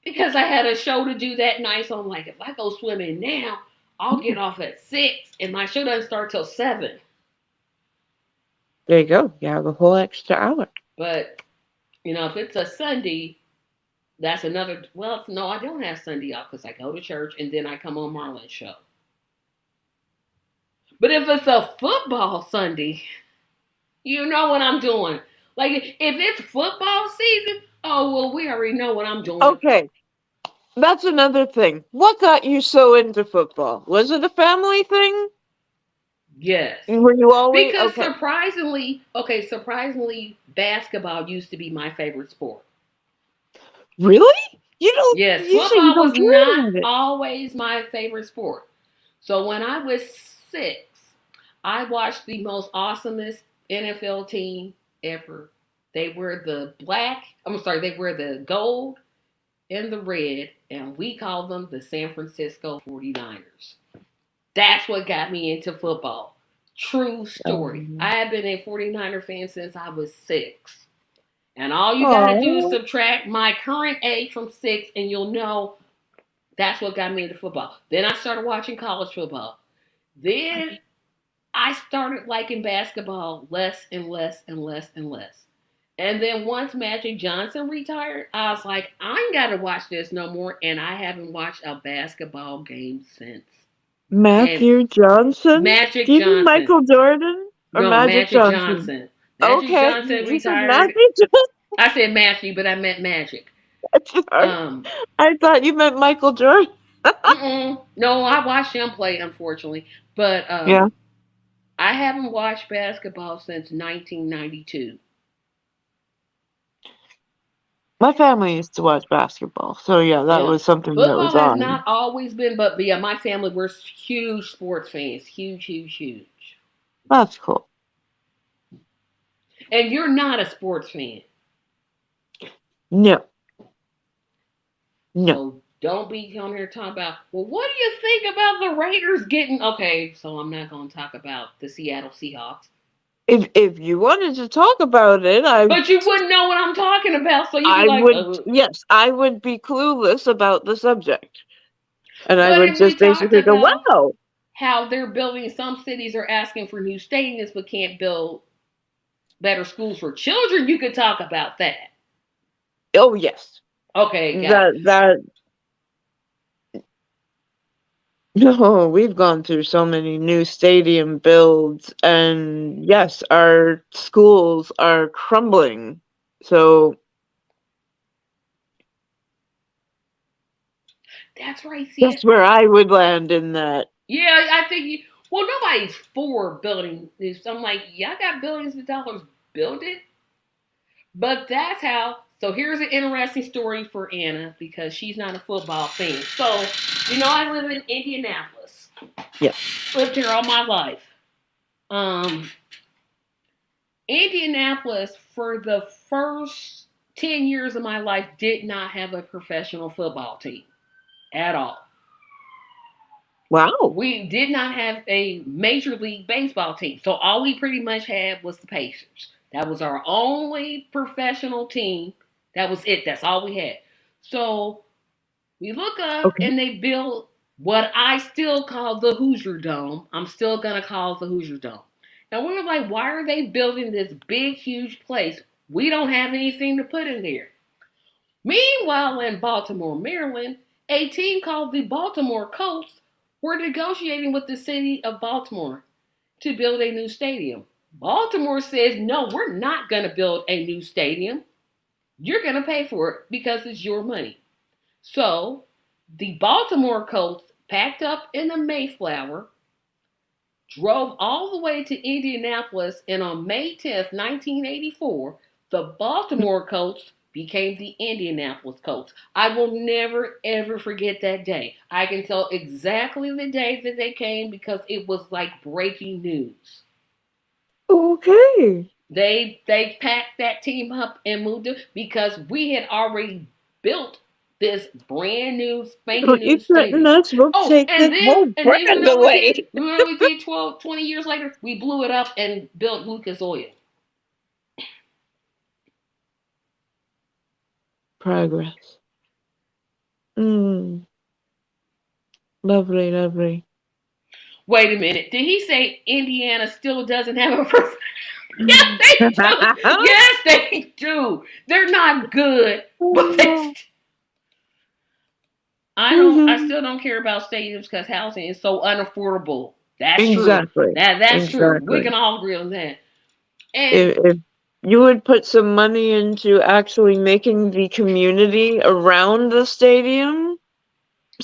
because I had a show to do that night. So I'm like, if I go swimming now, I'll get off at 6, and my show doesn't start till 7. There you go. You have a whole extra hour. But if it's a Sunday, that's another. Well, no, I don't have Sunday off because I go to church and then I come on Marlon's show. But if it's a football Sunday, you know what I'm doing. Like if it's football season, oh well, we already know what I'm doing. Okay, that's another thing. What got you so into football? Was it a family thing? Yes. Were you always Because okay? surprisingly, basketball used to be my favorite sport. Really? You don't. Yes, You say you football don't was care not about it. always my favorite sport. So when I was 6, I watched the most awesomest NFL team ever. They were the black. I'm sorry, they were the gold and the red, and we called them the San Francisco 49ers. That's what got me into football. True story. I have been a 49er fan since I was 6. And all you got to do is Oh, subtract my current age from 6, and you'll know that's what got me into football. Then I started watching college football. Then I started liking basketball less and less and less and less. And then once Magic Johnson retired, I was like, I ain't got to watch this no more. And I haven't watched a basketball game since. And Matthew Johnson? Magic Do you mean Johnson. Michael Jordan or No, Magic Magic Johnson? Johnson. Magic Okay, Johnson you said retired. Matthew I said Matthew, but I meant Magic. Johnson. Um, I thought you meant Michael Jordan. no, I watched him play, unfortunately. But Yeah, I haven't watched basketball since 1992. my family used to watch basketball, so yeah, that Yeah. was something that was Football has on. not always been, but yeah, my family, we're huge sports fans. Huge, huge, huge. That's cool. And you're not a sports fan. No, no. So don't be on here talking about, well, what do you think about the Raiders getting. Okay, so I'm not going to talk about the Seattle Seahawks. If you wanted to talk about it, But you wouldn't know what I'm talking about, so you'd be I like, would, yes, I would be clueless about the subject. And I But would if we just talked basically go, about wow. how they're building, some cities are asking for new stadiums but can't build better schools for children, you could talk about that. Oh, yes. Okay, got it. No, we've gone through so many new stadium builds, and yes, our schools are crumbling. So That's right, that's see. where I would land in that. Yeah, I think well, nobody's for building this. I'm like, y'all got billions of dollars, build it. But that's how. So here's an interesting story for Anna because she's not a football fan. So, I live in Indianapolis. Yeah. Lived here all my life. Um, Indianapolis, for the first 10 years of my life, did not have a professional football team at all. Wow. We did not have a Major League Baseball team. So all we pretty much had was the Pacers. That was our only professional team. That was it. That's all we had. So we look up Okay. and they built what I still call the Hoosier Dome. I'm still going to call it the Hoosier Dome. And we were like, why are they building this big, huge place? We don't have anything to put in there. Meanwhile, in Baltimore, Maryland, a team called the Baltimore Colts were negotiating with the city of Baltimore to build a new stadium. Baltimore says, no, we're not going to build a new stadium. You're going to pay for it because it's your money. So The Baltimore Colts packed up in the Mayflower, drove all the way to Indianapolis, and on May 10th, 1984, the Baltimore Colts became the Indianapolis Colts. I will never ever forget that day. I can tell exactly the day that they came because it was like breaking news. Okay. They packed that team up and moved it because we had already built this brand new Well, spanking you new couldn't stadium. as well Oh, take this whole and then you brand know what we did? away. You know what we did 12, 20 years later? We blew it up and built Lucas Oil. Progress. Mm, lovely, lovely. Wait a minute. Did he say Indiana still doesn't have a president? Yes, they do. Yes, they do. They're not good, but I Mhm. still don't care about stadiums because housing is so unaffordable. That's true. Exactly. That's true. We Exactly. can all agree on that. And If you would put some money into actually making the community around the stadium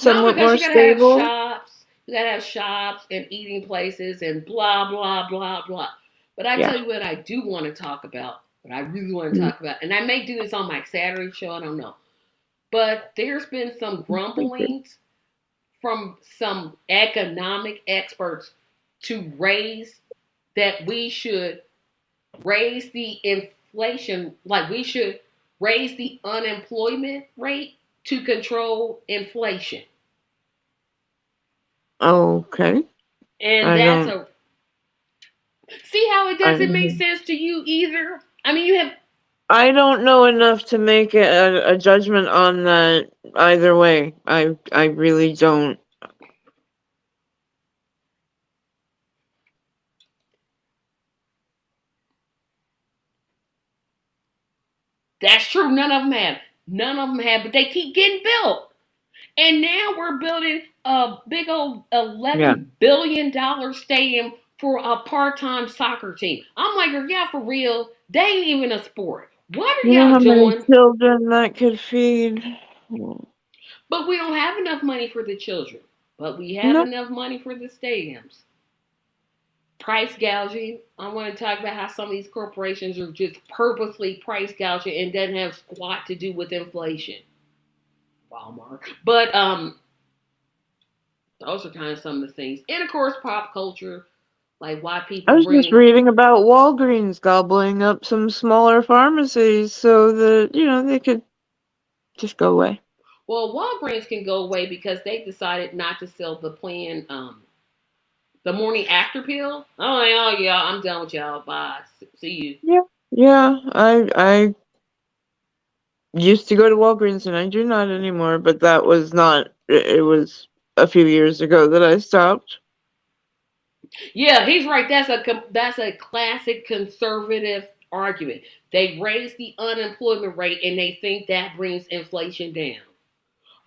no, somewhat because more you gotta have stable. shops. You gotta have shops and eating places and blah blah blah blah. But I Yeah. tell you what, I do want to talk about. What I really want to Mm. talk about, and I may do this on my Saturday show. I don't know. But there's been some grumblings from some economic experts to raise that we should raise the inflation, like we should raise the unemployment rate to control inflation. Okay. And I that's don't. a see how it I doesn't make sense to you either. I mean, you have I don't know enough to make a judgment on that either way. I really don't. that's true. None of them have. None of them have, but they keep getting built. And now we're building a big old Yeah. $11 billion stadium for a part-time soccer team. I'm like, yeah, for real. They ain't even a sport. What are You know y'all how many doing? children that could feed? But we don't have enough money for the children. But we have No. enough money for the stadiums. Price gouging. I want to talk about how some of these corporations are just purposely price gouging and doesn't have squat to do with inflation. Walmart. But those are kind of some of the things. And of course pop culture, like why I people was just bring reading about Walgreens gobbling up some smaller pharmacies so that, they could just go away. well, Walgreens can go away because they decided not to sell the plan the morning after pill. Oh yeah, I'm done with y'all. Bye. See you. Yeah. Yeah. I used to go to Walgreens and I do not anymore, but that was not it was a few years ago that I stopped. Yeah, he's right. That's a classic conservative argument. They raise the unemployment rate and they think that brings inflation down.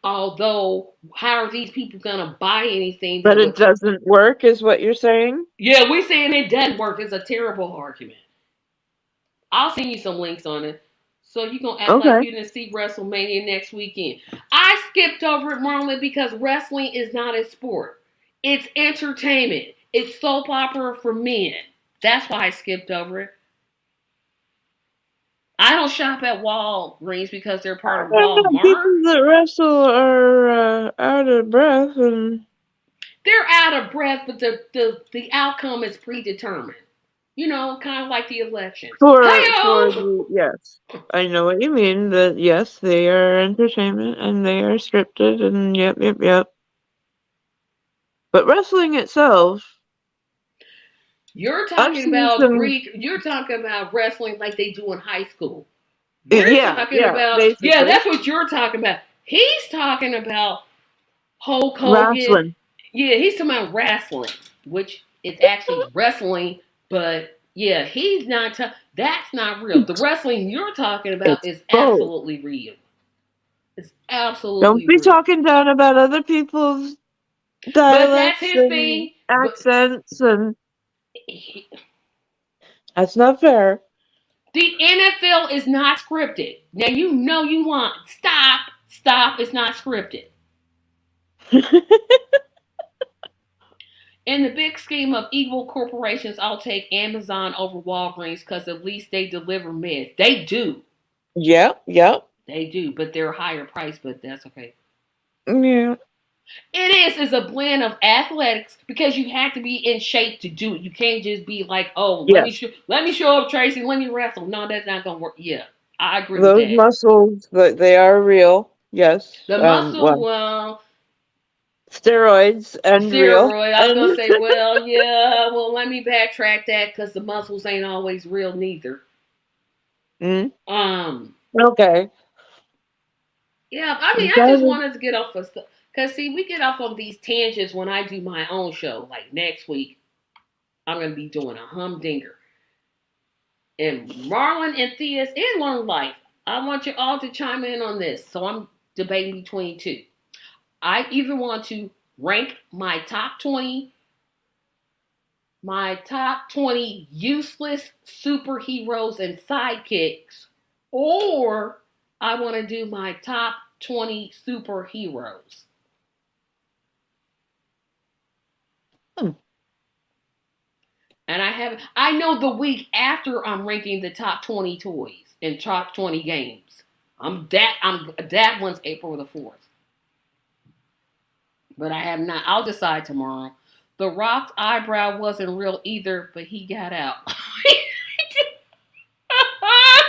Although, how are these people gonna buy anything But that it would? doesn't work is what you're saying? Yeah, we're saying it doesn't work. It's a terrible argument. I'll send you some links on it. So you gonna act like Okay. you didn't see WrestleMania next weekend. I skipped over it normally because wrestling is not a sport. It's entertainment. It's soap opera for men. That's why I skipped over it. I don't shop at Walgreens because they're I part of don't know. Walmart. People that wrestle are out of breath and They're out of breath, but the outcome is predetermined. You know, kind of like the elections. for Hey the yes. I know what you mean. That yes, they are entertainment and they are scripted and yep, yep, yep. But wrestling itself, You're I've talking seen about some. Greek. You're talking about wrestling like they do in high school. We're Yeah, talking yeah, about, yeah, basically that's what you're talking about. He's talking about Hulk Hogan. wrestling. Yeah, he's talking about wrestling, which is actually wrestling, but yeah, he's not. That's not real. The It's, wrestling you're talking about it's is both. absolutely real. It's Don't absolutely be real. talking down about other people's But that's dialects his and thing. But accents, and he, that's not fair. the NFL is not scripted. Now you know you want stop. It's not scripted. In the big scheme of evil corporations, I'll take Amazon over Walgreens because at least they deliver meds. They do. Yep, yep. They do, but they're higher price, but that's okay. Yeah. It is a blend of athletics because you have to be in shape to do it. You can't just be like, oh, Yes. let me show up, Tracy, let me wrestle. No, that's not gonna work. Yeah, I agree with Those that. muscles, they are real. Yes. The muscle, Well, well, steroids and real. steroid. I was And gonna say, well, yeah, well, let me backtrack that because the muscles ain't always real neither. mm, Um, okay. yeah, I mean, I just That wanted to get off of stuff because see, we get off on these tangents when I do my own show. Like next week, I'm gonna be doing a humdinger. And Marlon and Theus and Learn Life, I want you all to chime in on this. So I'm debating between two. I either want to rank my top 20 useless superheroes and sidekicks, or I want to do my top 20 superheroes. hmm. And I know the week after I'm ranking the top 20 toys and top 20 games. That one's April the 4th. But I have not. I'll decide tomorrow. The Rock's eyebrow wasn't real either, but he got out.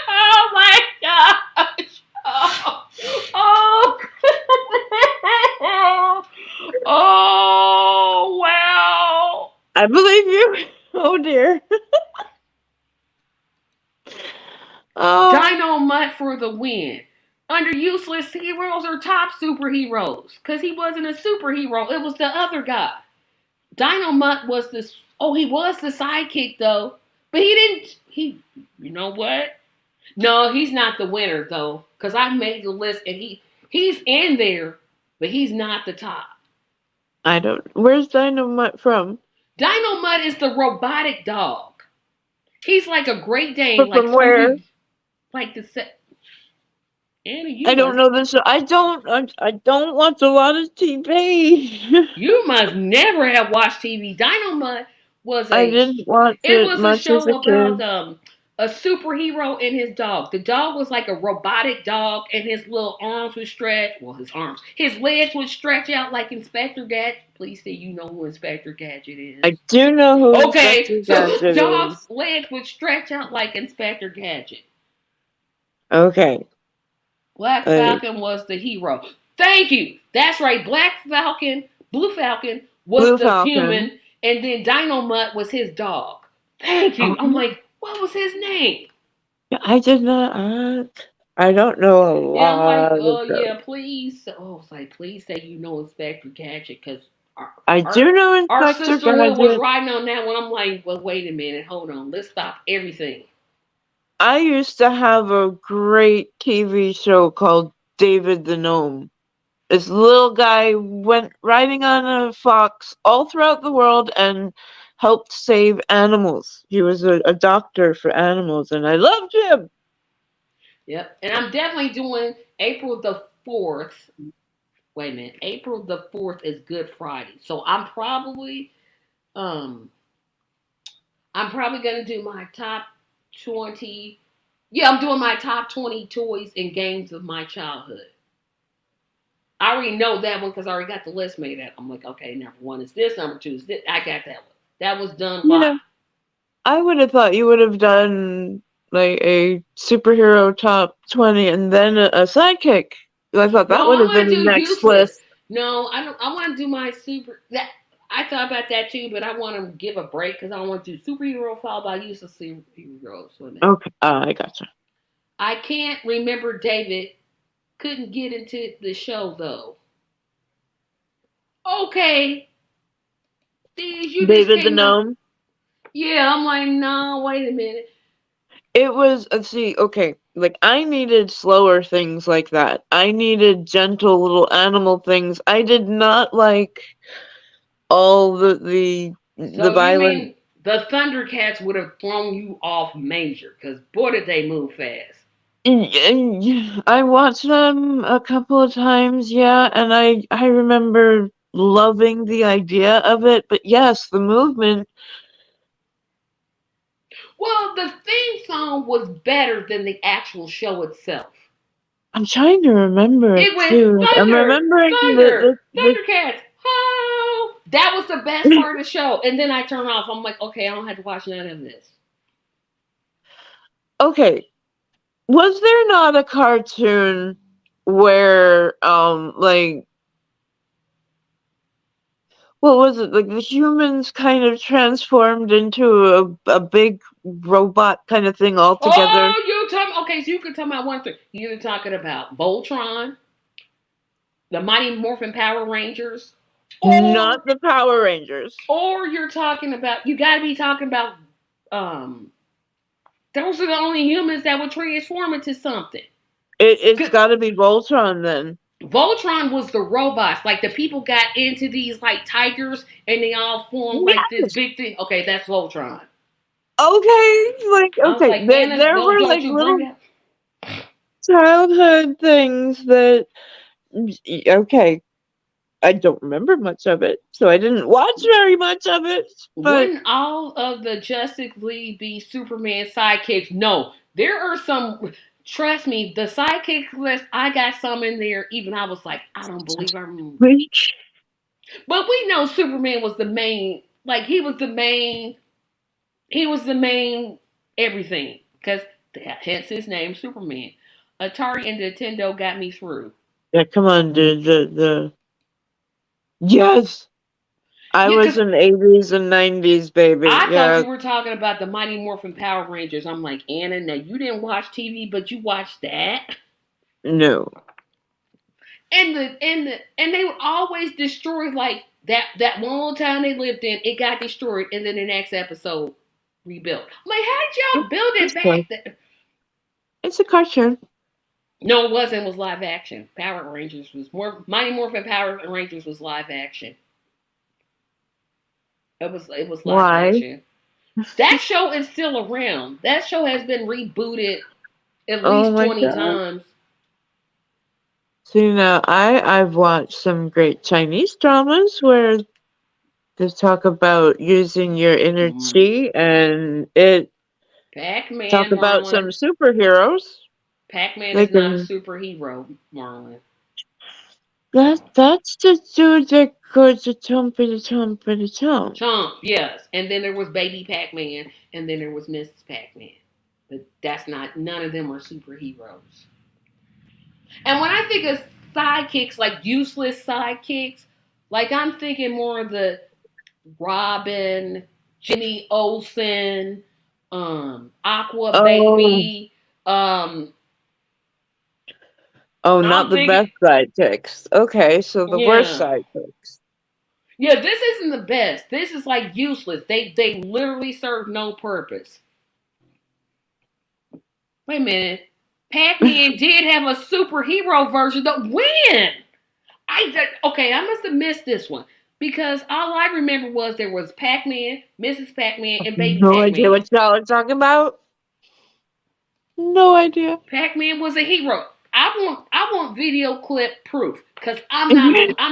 Oh my gosh! Oh, oh, oh wow! I believe you. Oh dear. Oh, Dino Mutt for the win. Under useless heroes or top superheroes? Because he wasn't a superhero. It was the other guy. Dino Mutt was this. Oh, he was the sidekick though, but he didn't. He, you know what? No, he's not the winner though, because I made the list and he's in there, but he's not the top. I don't. Where's Dynamite from? Dino Mutt is the robotic dog. He's like a Great Dane, But like from where? Scooby, like the set. Anna, I don't know this. I don't. I don't watch a lot of TV. you must never have watched TV. Dino Mutt was I a didn't watch it it was a much as a show about kid. a superhero and his dog. The dog was like a robotic dog, and his little arms would stretch. Well, his arms, his legs would stretch out like Inspector Gadget. Please say you know who Inspector Gadget is. I do know who Okay, Inspector so Gadget dog's is. legs would stretch out like Inspector Gadget. Okay. Black Falcon was the hero. Thank you. That's right. Black Falcon, Blue Falcon was Blue the Falcon. human, and then Dino Mutt was his dog. Thank you. I'm Oh, like, what was his name? I did not. I don't know a Yeah, I'm like, lot of oh those. yeah, please. Oh, it's like, please say you know Inspector Gadget, because our, I our do know our Inspector sisterhood was Gadget. riding on that one. I'm like, well, wait a minute, hold on, let's stop everything. I used to have a great TV show called David the Gnome. This little guy went riding on a fox all throughout the world and helped save animals. He was a doctor for animals, and I loved him. Yep, and I'm definitely doing April the 4th. Wait a minute, April the 4th is Good Friday, so um I'm probably gonna do my top 20. Yeah, I'm doing my top 20 toys and games of my childhood. I already know that one because I already got the list made up. I'm like, okay, number one is this, number two is this. I got that one. That was done. Why? Yeah, I would have thought you would have done like a superhero top 20 and then a sidekick. I thought that No, would I have want been to the do next useless. list. No, I don't. I want to do my super. That I thought about that too, but I want to give a break because I want to do superhero followed by useless superheroes. Wait a minute. Okay, I gotcha. I can't remember David. Couldn't get into the show though. Okay, these you just David the came up. Gnome. Yeah, I'm like, no, wait a minute. It was, let's see, okay, like I needed slower things like that. I needed gentle little animal things. I did not like all the So you violent. mean the Thundercats would have thrown you off major? Because boy, did they move fast. I watched them a couple of times, yeah, and I remember loving the idea of it, but yes, the movement. Well, the theme song was better than the actual show itself. I'm trying to remember it It went too. I'm thunder, remembering thunder, the Thundercats. Oh, that was the best part of the show. And then I turn off. I'm like, okay, I don't have to watch none of this. Okay, was there not a cartoon where like what was it? Like the humans kind of transformed into a big robot kind of thing altogether? Oh, you talking? Okay, so you could talk about one thing. You're talking about Voltron, the Mighty Morphin Power Rangers, or Not the Power Rangers. you're talking about. You got to be talking about. Um, those are the only humans that would transform into something. It's got to be Voltron then. Voltron was the robots. Like the people got into these like tigers and they all formed like this Yes. big thing. Okay, that's Voltron. Okay, like I was okay, like, Anna, there were don't like you bring little that? childhood things that okay, I don't remember much of it, so I didn't watch very much of it, but Wouldn't all of the Justice League be Superman sidekicks? No, there are some. Trust me, the sidekick list, I got some in there. Even I was like, I don't believe I'm. which But we know Superman was the main. Like he was the main. He was the main everything because hence his name, Superman. Atari and Nintendo got me through. yeah, come on, dude, the yes, I Yeah, was because an 80s and 90s baby, I thought yeah, you were talking about the Mighty Morphin Power Rangers. I'm like, Anna, now you didn't watch TV, but you watched that. no, And they would always destroy like that one little town they lived in. It got destroyed, and then the next episode rebuilt. I'm like, how did y'all build it it's fun. back? It's a cartoon. No, it wasn't. It was live action. Power Rangers was more. Mighty Morphin Power Rangers was live action. It was live Why? action. That show is still around. That show has been rebooted at Oh least my 20 god. times. See now, I've watched some great Chinese dramas where they talk about using your inner chi and it talk Pac-Man, about some Marlon. superheroes. Pac-Man They is not a can superhero, Marlon. that's the dude that goes to Chomp. Chomp, yes. And then there was Baby Pac-Man, and then there was Mrs. Pac-Man. But that's not. None of them are superheroes. And when I think of sidekicks, like useless sidekicks, like I'm thinking more of the Robin, Jimmy Olsen, Aqua Oh, Baby. Um, oh, not I'm the thinking, best sidekicks. Okay, so the worst yeah, sidekicks. yeah. This isn't the best. This is like useless. They literally serve no purpose. Wait a minute. Pac-Man did have a superhero version. Though when? Okay. I must have missed this one because all I remember was there was Pac-Man, Mrs. Pac-Man, and Baby No idea Pac-Man. what y'all are talking about. No idea. Pac-Man was a hero. I want video clip proof because I'm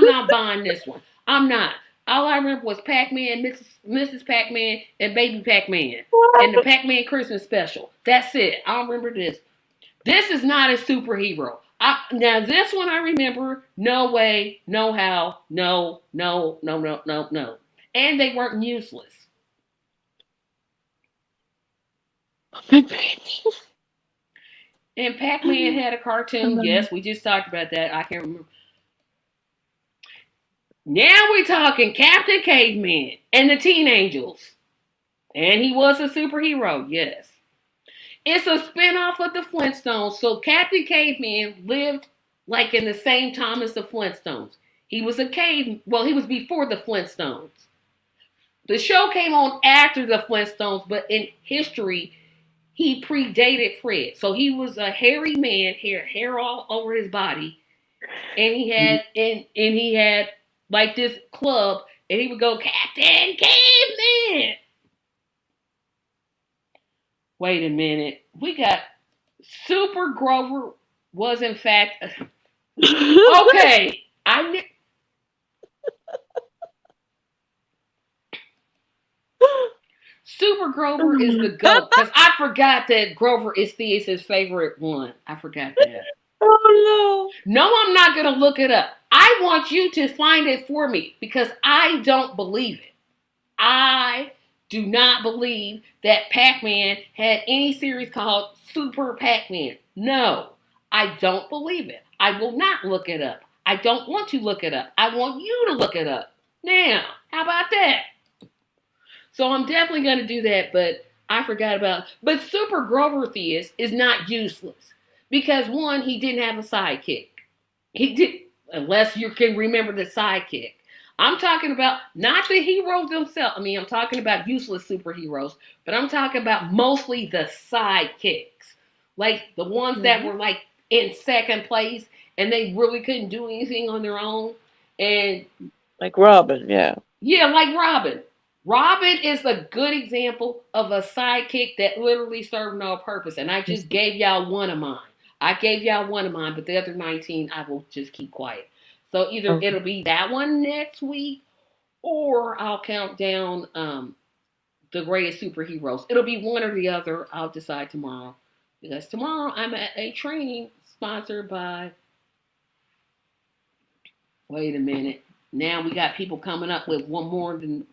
not buying this one. I'm not. All I remember was Pac-Man, Mrs. Pac-Man, and Baby Pac-Man, and the What? Pac-Man Christmas special. That's it. I don't remember this. This is not a superhero. Now this one I remember. No way, no how, no, no, no, no, no, no. And they weren't useless. My baby. And Pac-Man had a cartoon. Yes, we just talked about that. I can't remember. Now we're talking Captain Caveman and the Teen Angels. And he was a superhero, yes. It's a spinoff of the Flintstones. So Captain Caveman lived like in the same time as the Flintstones. He was a cave, well, he was before the Flintstones. The show came on after the Flintstones, but in history, he predated Fred. So he was a hairy man, hair all over his body, and he had like this club, and he would go Captain Caveman. Wait a minute, we got Super Grover was in fact okay. Super Grover is the goat because I forgot that Grover is Theus's favorite one. I forgot that. Oh No, I'm not gonna look it up. I want you to find it for me because I don't believe it. I do not believe that Pac-Man had any series called Super Pac-Man. No, I don't believe it. I will not look it up. I don't want to look it up. I want you to look it up. Now, how about that? So I'm definitely going to do that, but I forgot about. But Super Grover Theus is not useless because one, he didn't have a sidekick. He did, unless you can remember the sidekick. I'm talking about not the heroes themselves. I mean, I'm talking about useless superheroes, but I'm talking about mostly the sidekicks, like the ones that were like in second place and they really couldn't do anything on their own. And like Robin, yeah. yeah, like Robin. Robin is a good example of a sidekick that literally served no purpose. And I just gave y'all one of mine. I gave y'all one of mine, but the other 19, I will just keep quiet. So either it'll be that one next week, or I'll count down the greatest superheroes. It'll be one or the other. I'll decide tomorrow. Because tomorrow I'm at a training sponsored by. Wait a minute. Now we got people coming up with one more than.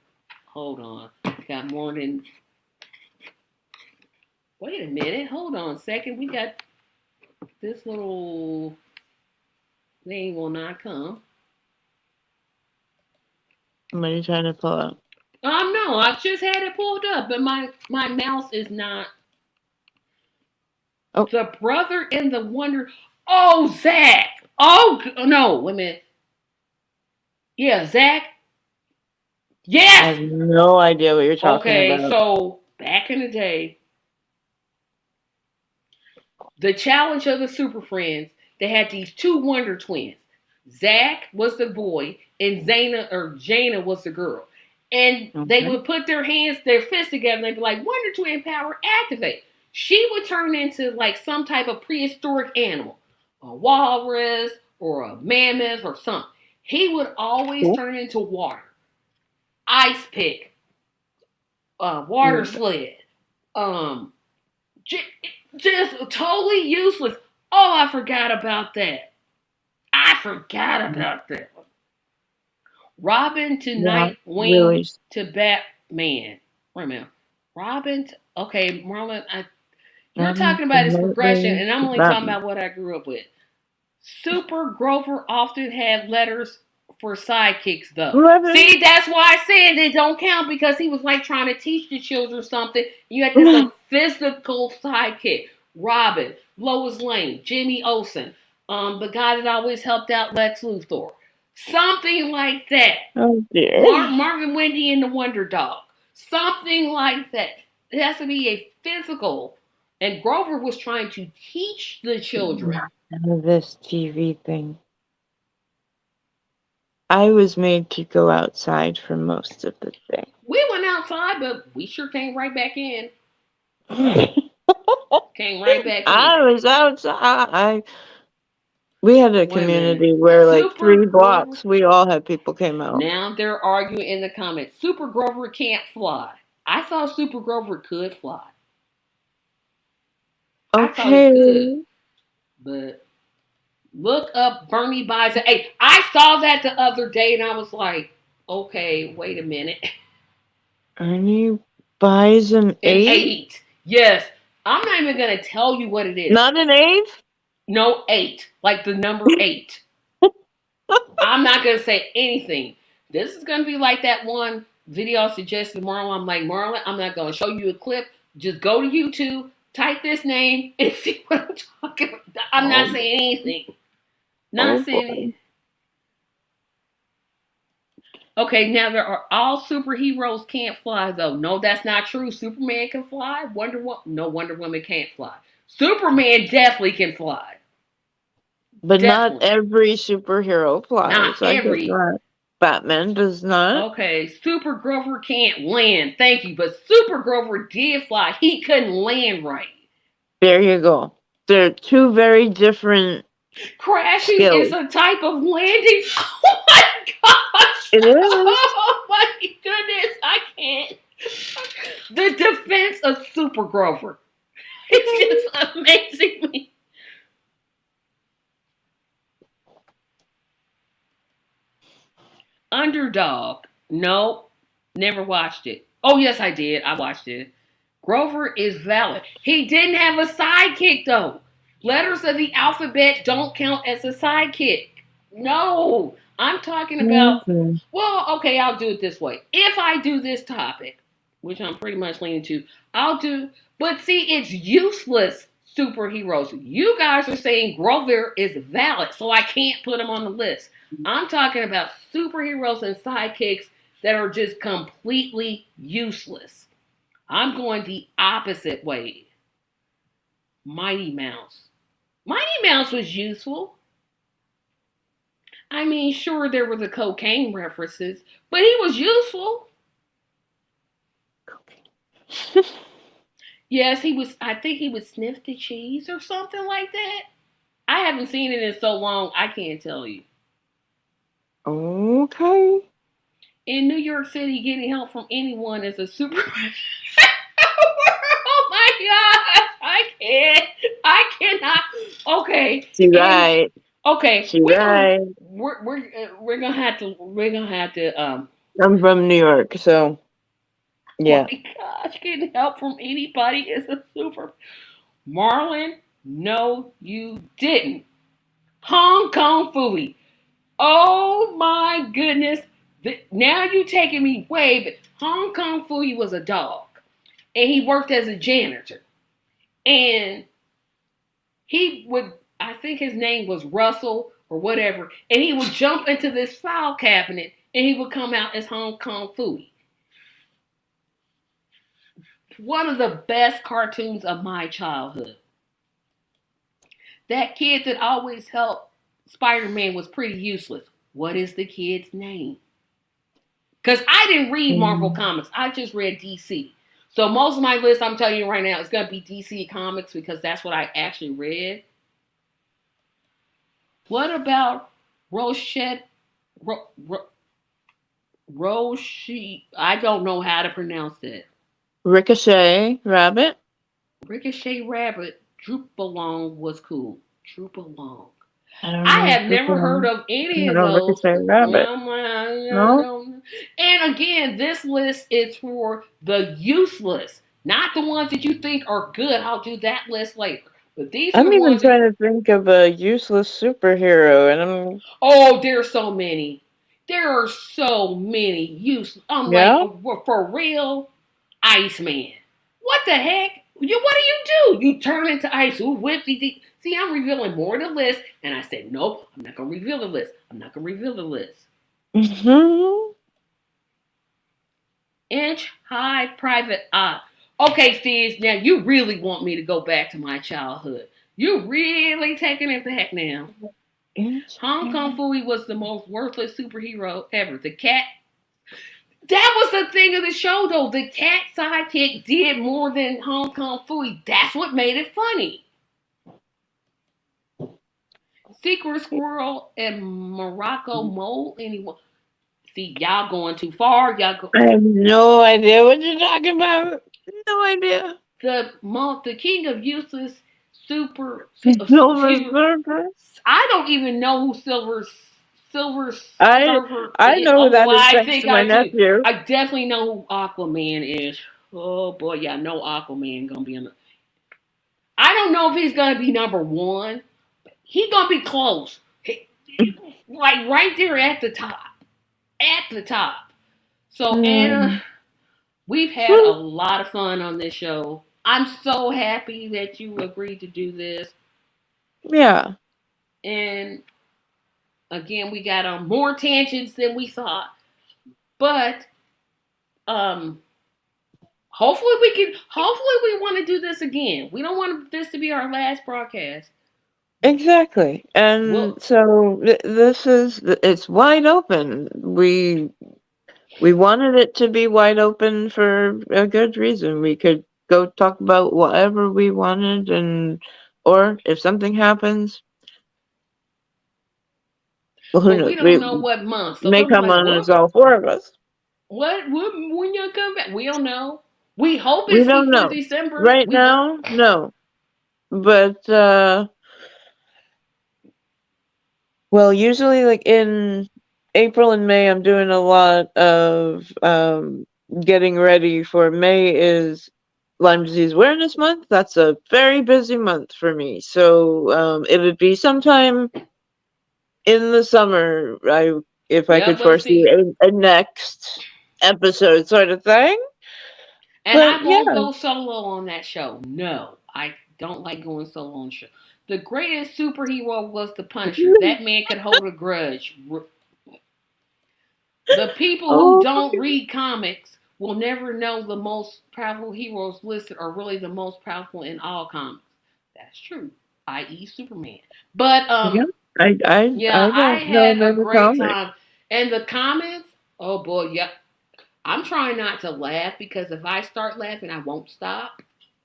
Hold on. Got more than. Wait a minute. Hold on a second. We got this little thing will not come. What are you trying to pull up? No, I just had it pulled up, but my mouse is not. Oh. The brother in the Wonder. Oh, Zach. Oh no, wait a minute. Yeah, Zach. Yes. I have no idea what you're talking about. Okay, so back in the day, the challenge of the Super Friends, they had these two Wonder Twins. Zach was the boy, and Jana was the girl. And they would put their fists together, and they'd be like, Wonder Twin power activate. She would turn into like some type of prehistoric animal, a walrus or a mammoth or something. He would always turn into water, ice pick, water sled, just totally useless. Oh, I forgot about that. Robin to Nightwing to Batman. Wait a minute. Okay, Marlon, you're talking about his progression, and I'm only talking about what I grew up with. Super Grover often had letters for sidekicks, though. See, that's why I said they don't count because he was like trying to teach the children something. You had to have a physical sidekick. Robin, Lois Lane, Jimmy Olsen, the guy that always helped out Lex Luthor. Something like that. Oh dear. Marvin Wendy and the Wonder Dog. Something like that. It has to be a physical. And Grover was trying to teach the children. This TV thing. I was made to go outside for most of the thing. We went outside, but we sure came right back in. Came right back in. I was outside. We had a community where like 3 blocks, we all had people came out. Now they're arguing in the comments. Super Grover can't fly. I thought Super Grover could fly. Okay. I thought he could. But look up Bernie Bison. Hey, I saw that the other day and I was like, okay, wait a minute. Ernie Bison 8? Yes. I'm not even going to tell you what it is. Not an 8? No, 8. Like the number 8. I'm not going to say anything. This is going to be like that one video I suggested Marlon. I'm like, Marlon, I'm not going to show you a clip. Just go to YouTube, type this name, and see what I'm talking about. I'm not saying anything. Not saying anything. Okay, now there are all superheroes can't fly though. No, that's not true. Superman can fly. Wonder Woman can't fly. Superman definitely can fly. But definitely. Not every superhero flies. Not every. Batman does not. Okay, Super Grover can't land. Thank you. But Super Grover did fly. He couldn't land right. There you go. They're two very different Crashing is skills. a type of landing. Oh my gosh! It is. Oh my goodness! I can't. The defense of Super Grover. It's just amazing me. Underdog. No, never watched it. Oh yes, I did. I watched it. Grover is valid. He didn't have a sidekick though. Letters of the alphabet don't count as a sidekick. No, I'm talking about. Mhm. Well, okay, I'll do it this way. If I do this topic, which I'm pretty much leaning to, I'll do. But see, it's useless superheroes. You guys are saying Grover is valid, so I can't put him on the list. I'm talking about superheroes and sidekicks that are just completely useless. I'm going the opposite way. Mighty Mouse. Mighty Mouse was useful. I mean, sure, there were the cocaine references, but he was useful. Yes, he was. I think he would sniff the cheese or something like that. I haven't seen it in so long, I can't tell you. Okay. In New York City, getting help from anyone is a super. Oh my gosh! I can't. I cannot. Okay. She And right. okay, She right. we're gonna have to I'm from New York, so my yeah. gosh, getting help from anybody is a super. Marlon, no, you didn't. Hong Kong Phooey. Oh my goodness. Now you taking me way, but Hong Kong Phooey was a dog. And he worked as a janitor. And he would, I think his name was Russell or whatever, and he would jump into this file cabinet and he would come out as Hong Kong Phooey. One of the best cartoons of my childhood. That kid that always helped Spider Man was pretty useless. What is the kid's name? Because I didn't read Marvel Mm. Comics, I just read DC. So most of my list, I'm telling you right now, is going to be DC Comics because that's what I actually read. What about Rochette? Ro, Ro, Roshi? I don't know how to pronounce it. Ricochet Rabbit. Ricochet Rabbit. Droop Along was cool. Droop Along. I don't I know. have never heard of I any don't of know those. Ricochet Rabbit. No. And again, this list is for the useless, not the ones that you think are good. I'll do that list later. But these are I'm the even ones that, trying to think of a useless superhero, and I'm oh, there's so many. There are so many useless. I'm like, yeah. for real, Iceman. What the heck? What do? You turn into ice. Ooh, whippy. See, I'm revealing more of the list, and I said, nope, I'm not gonna reveal the list. I'm not gonna reveal the list. Hmm. Inch high private eye. Okay, Steve, now you really want me to go back to my childhood. You really taking it back now. Hong Kong Phooey was the most worthless superhero ever. The cat. That was the thing of the show, though. The cat sidekick did more than Hong Kong Phooey. That's what made it funny. Secret Squirrel and Morocco Mole. Anyone? See, y'all going too far. Y'all go. I have no idea what you're talking about. No idea. The king of useless super. Silver Surfer. I don't even know who Silver I Surfer I is. know who Oh, that well, is I thanks think to my I do. nephew. I definitely know who Aquaman is. Oh boy, yeah, I know Aquaman gonna be in. I don't know if he's gonna be number one. He's gonna be close, like right there at the top. At the top. So Anna, Hmm. we've had a lot of fun on this show. I'm so happy that you agreed to do this. Yeah. And again, we got on more tangents than we thought. But um hopefully we want to do this again. We don't want this to be our last broadcast. Exactly. Well, And so this is it's wide open. We wanted it to be wide open for a good reason. We could go talk about whatever we wanted and Or if something happens, well, who But we knows? don't We know what month. So may they'll be come like, on what? as all four of us. What? When y'all come back? We don't know. We hope We it's don't before know. December. Right We hope. now, no. But well, usually like in April and May, I'm doing a lot of getting ready for May is Lyme Disease Awareness Month. That's a very busy month for me. So it would be sometime in the summer, if I Yeah, could but foresee see, a next episode sort of thing. and But I won't yeah, go solo on that show. No, I don't like going solo on show. The greatest superhero was the Punisher. That man could hold a grudge. The people who oh, don't read comics will never know the most powerful heroes listed are really the most powerful in all comics. That's true, i.e., Superman. But yeah. I yeah, I don't know had a many great comics. time. And the comments, oh boy, yeah. I'm trying not to laugh because if I start laughing, I won't stop.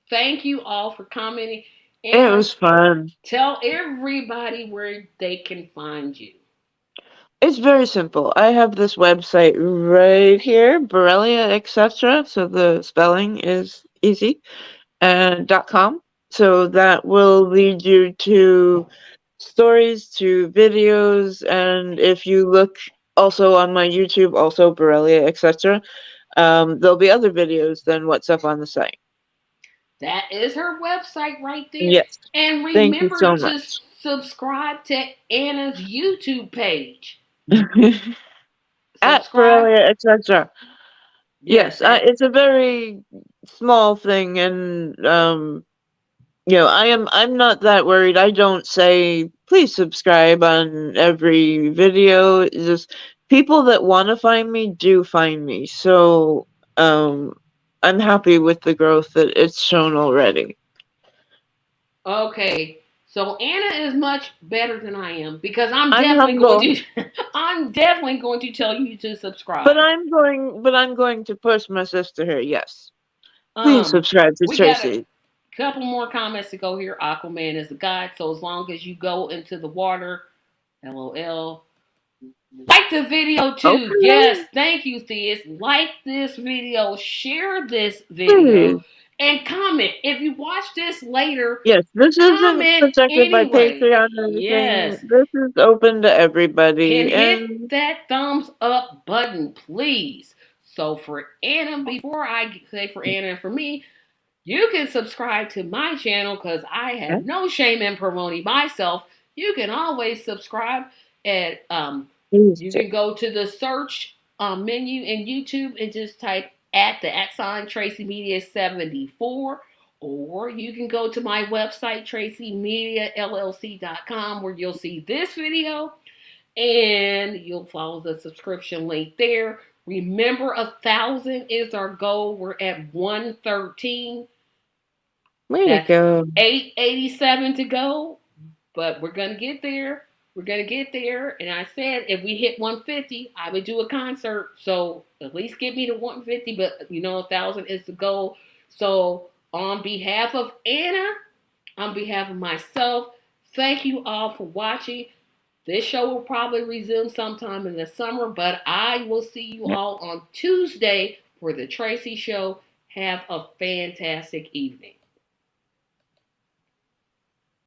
Thank you all for commenting. It And was fun. tell everybody where they can find you. It's very simple. I have this website right here, Borrelia, etc. So the spelling is easy, and .com. So that will lead you to stories, to videos, and if you look also on my YouTube, also Borrelia, etc. There'll be other videos than what's up on the site. That is her website right there. Yes. And Thank you remember so to much. subscribe to Anna's YouTube page. At Subscribe. Borrelia, etc. Yes, Yes, that. it's a very small thing, and I'm not that worried. I don't say please subscribe on every video. It's just people that want to find me do find me. So I'm happy with the growth that it's shown already. Okay. So Anna is much better than I am because I'm I'm definitely going humble, to I'm definitely going to tell you to but subscribe. I'm going to push my sister here. Yes, please Um subscribe to we got a Tracy. couple more comments to go here. Aquaman is a god, so as long as you go into the water, LOL. Like the video too. Yes, Okay, thank you, Theus. Like this video, share this video, please. and comment. If you watch this later, Yes, this isn't comment protected by anyway. Patreon or anything. Yes. This is open to And everybody, hit and that thumbs up button, please. So for Anna, before I say for Anna and for me, you can subscribe to my channel because I have no shame in promoting myself. You can always subscribe at please you do. can go to the search menu in YouTube and just type at the at sign Tracy Media 74. Or you can go to my website, tracymediallc.com, where you'll see this video and you'll follow the subscription link there. Remember, 1,000 is our goal. We're at 113. Way to That's go. 887 to go, but we're gonna get there. We're gonna get there. And I said if we hit 150, I would do a concert. So at least get me to 150. But 1,000 is the goal. So on behalf of Anna, on behalf of myself, thank you all for watching. This show will probably resume sometime in the summer, but I will see you Yep. all on Tuesday for the Tracy Show. Have a fantastic evening.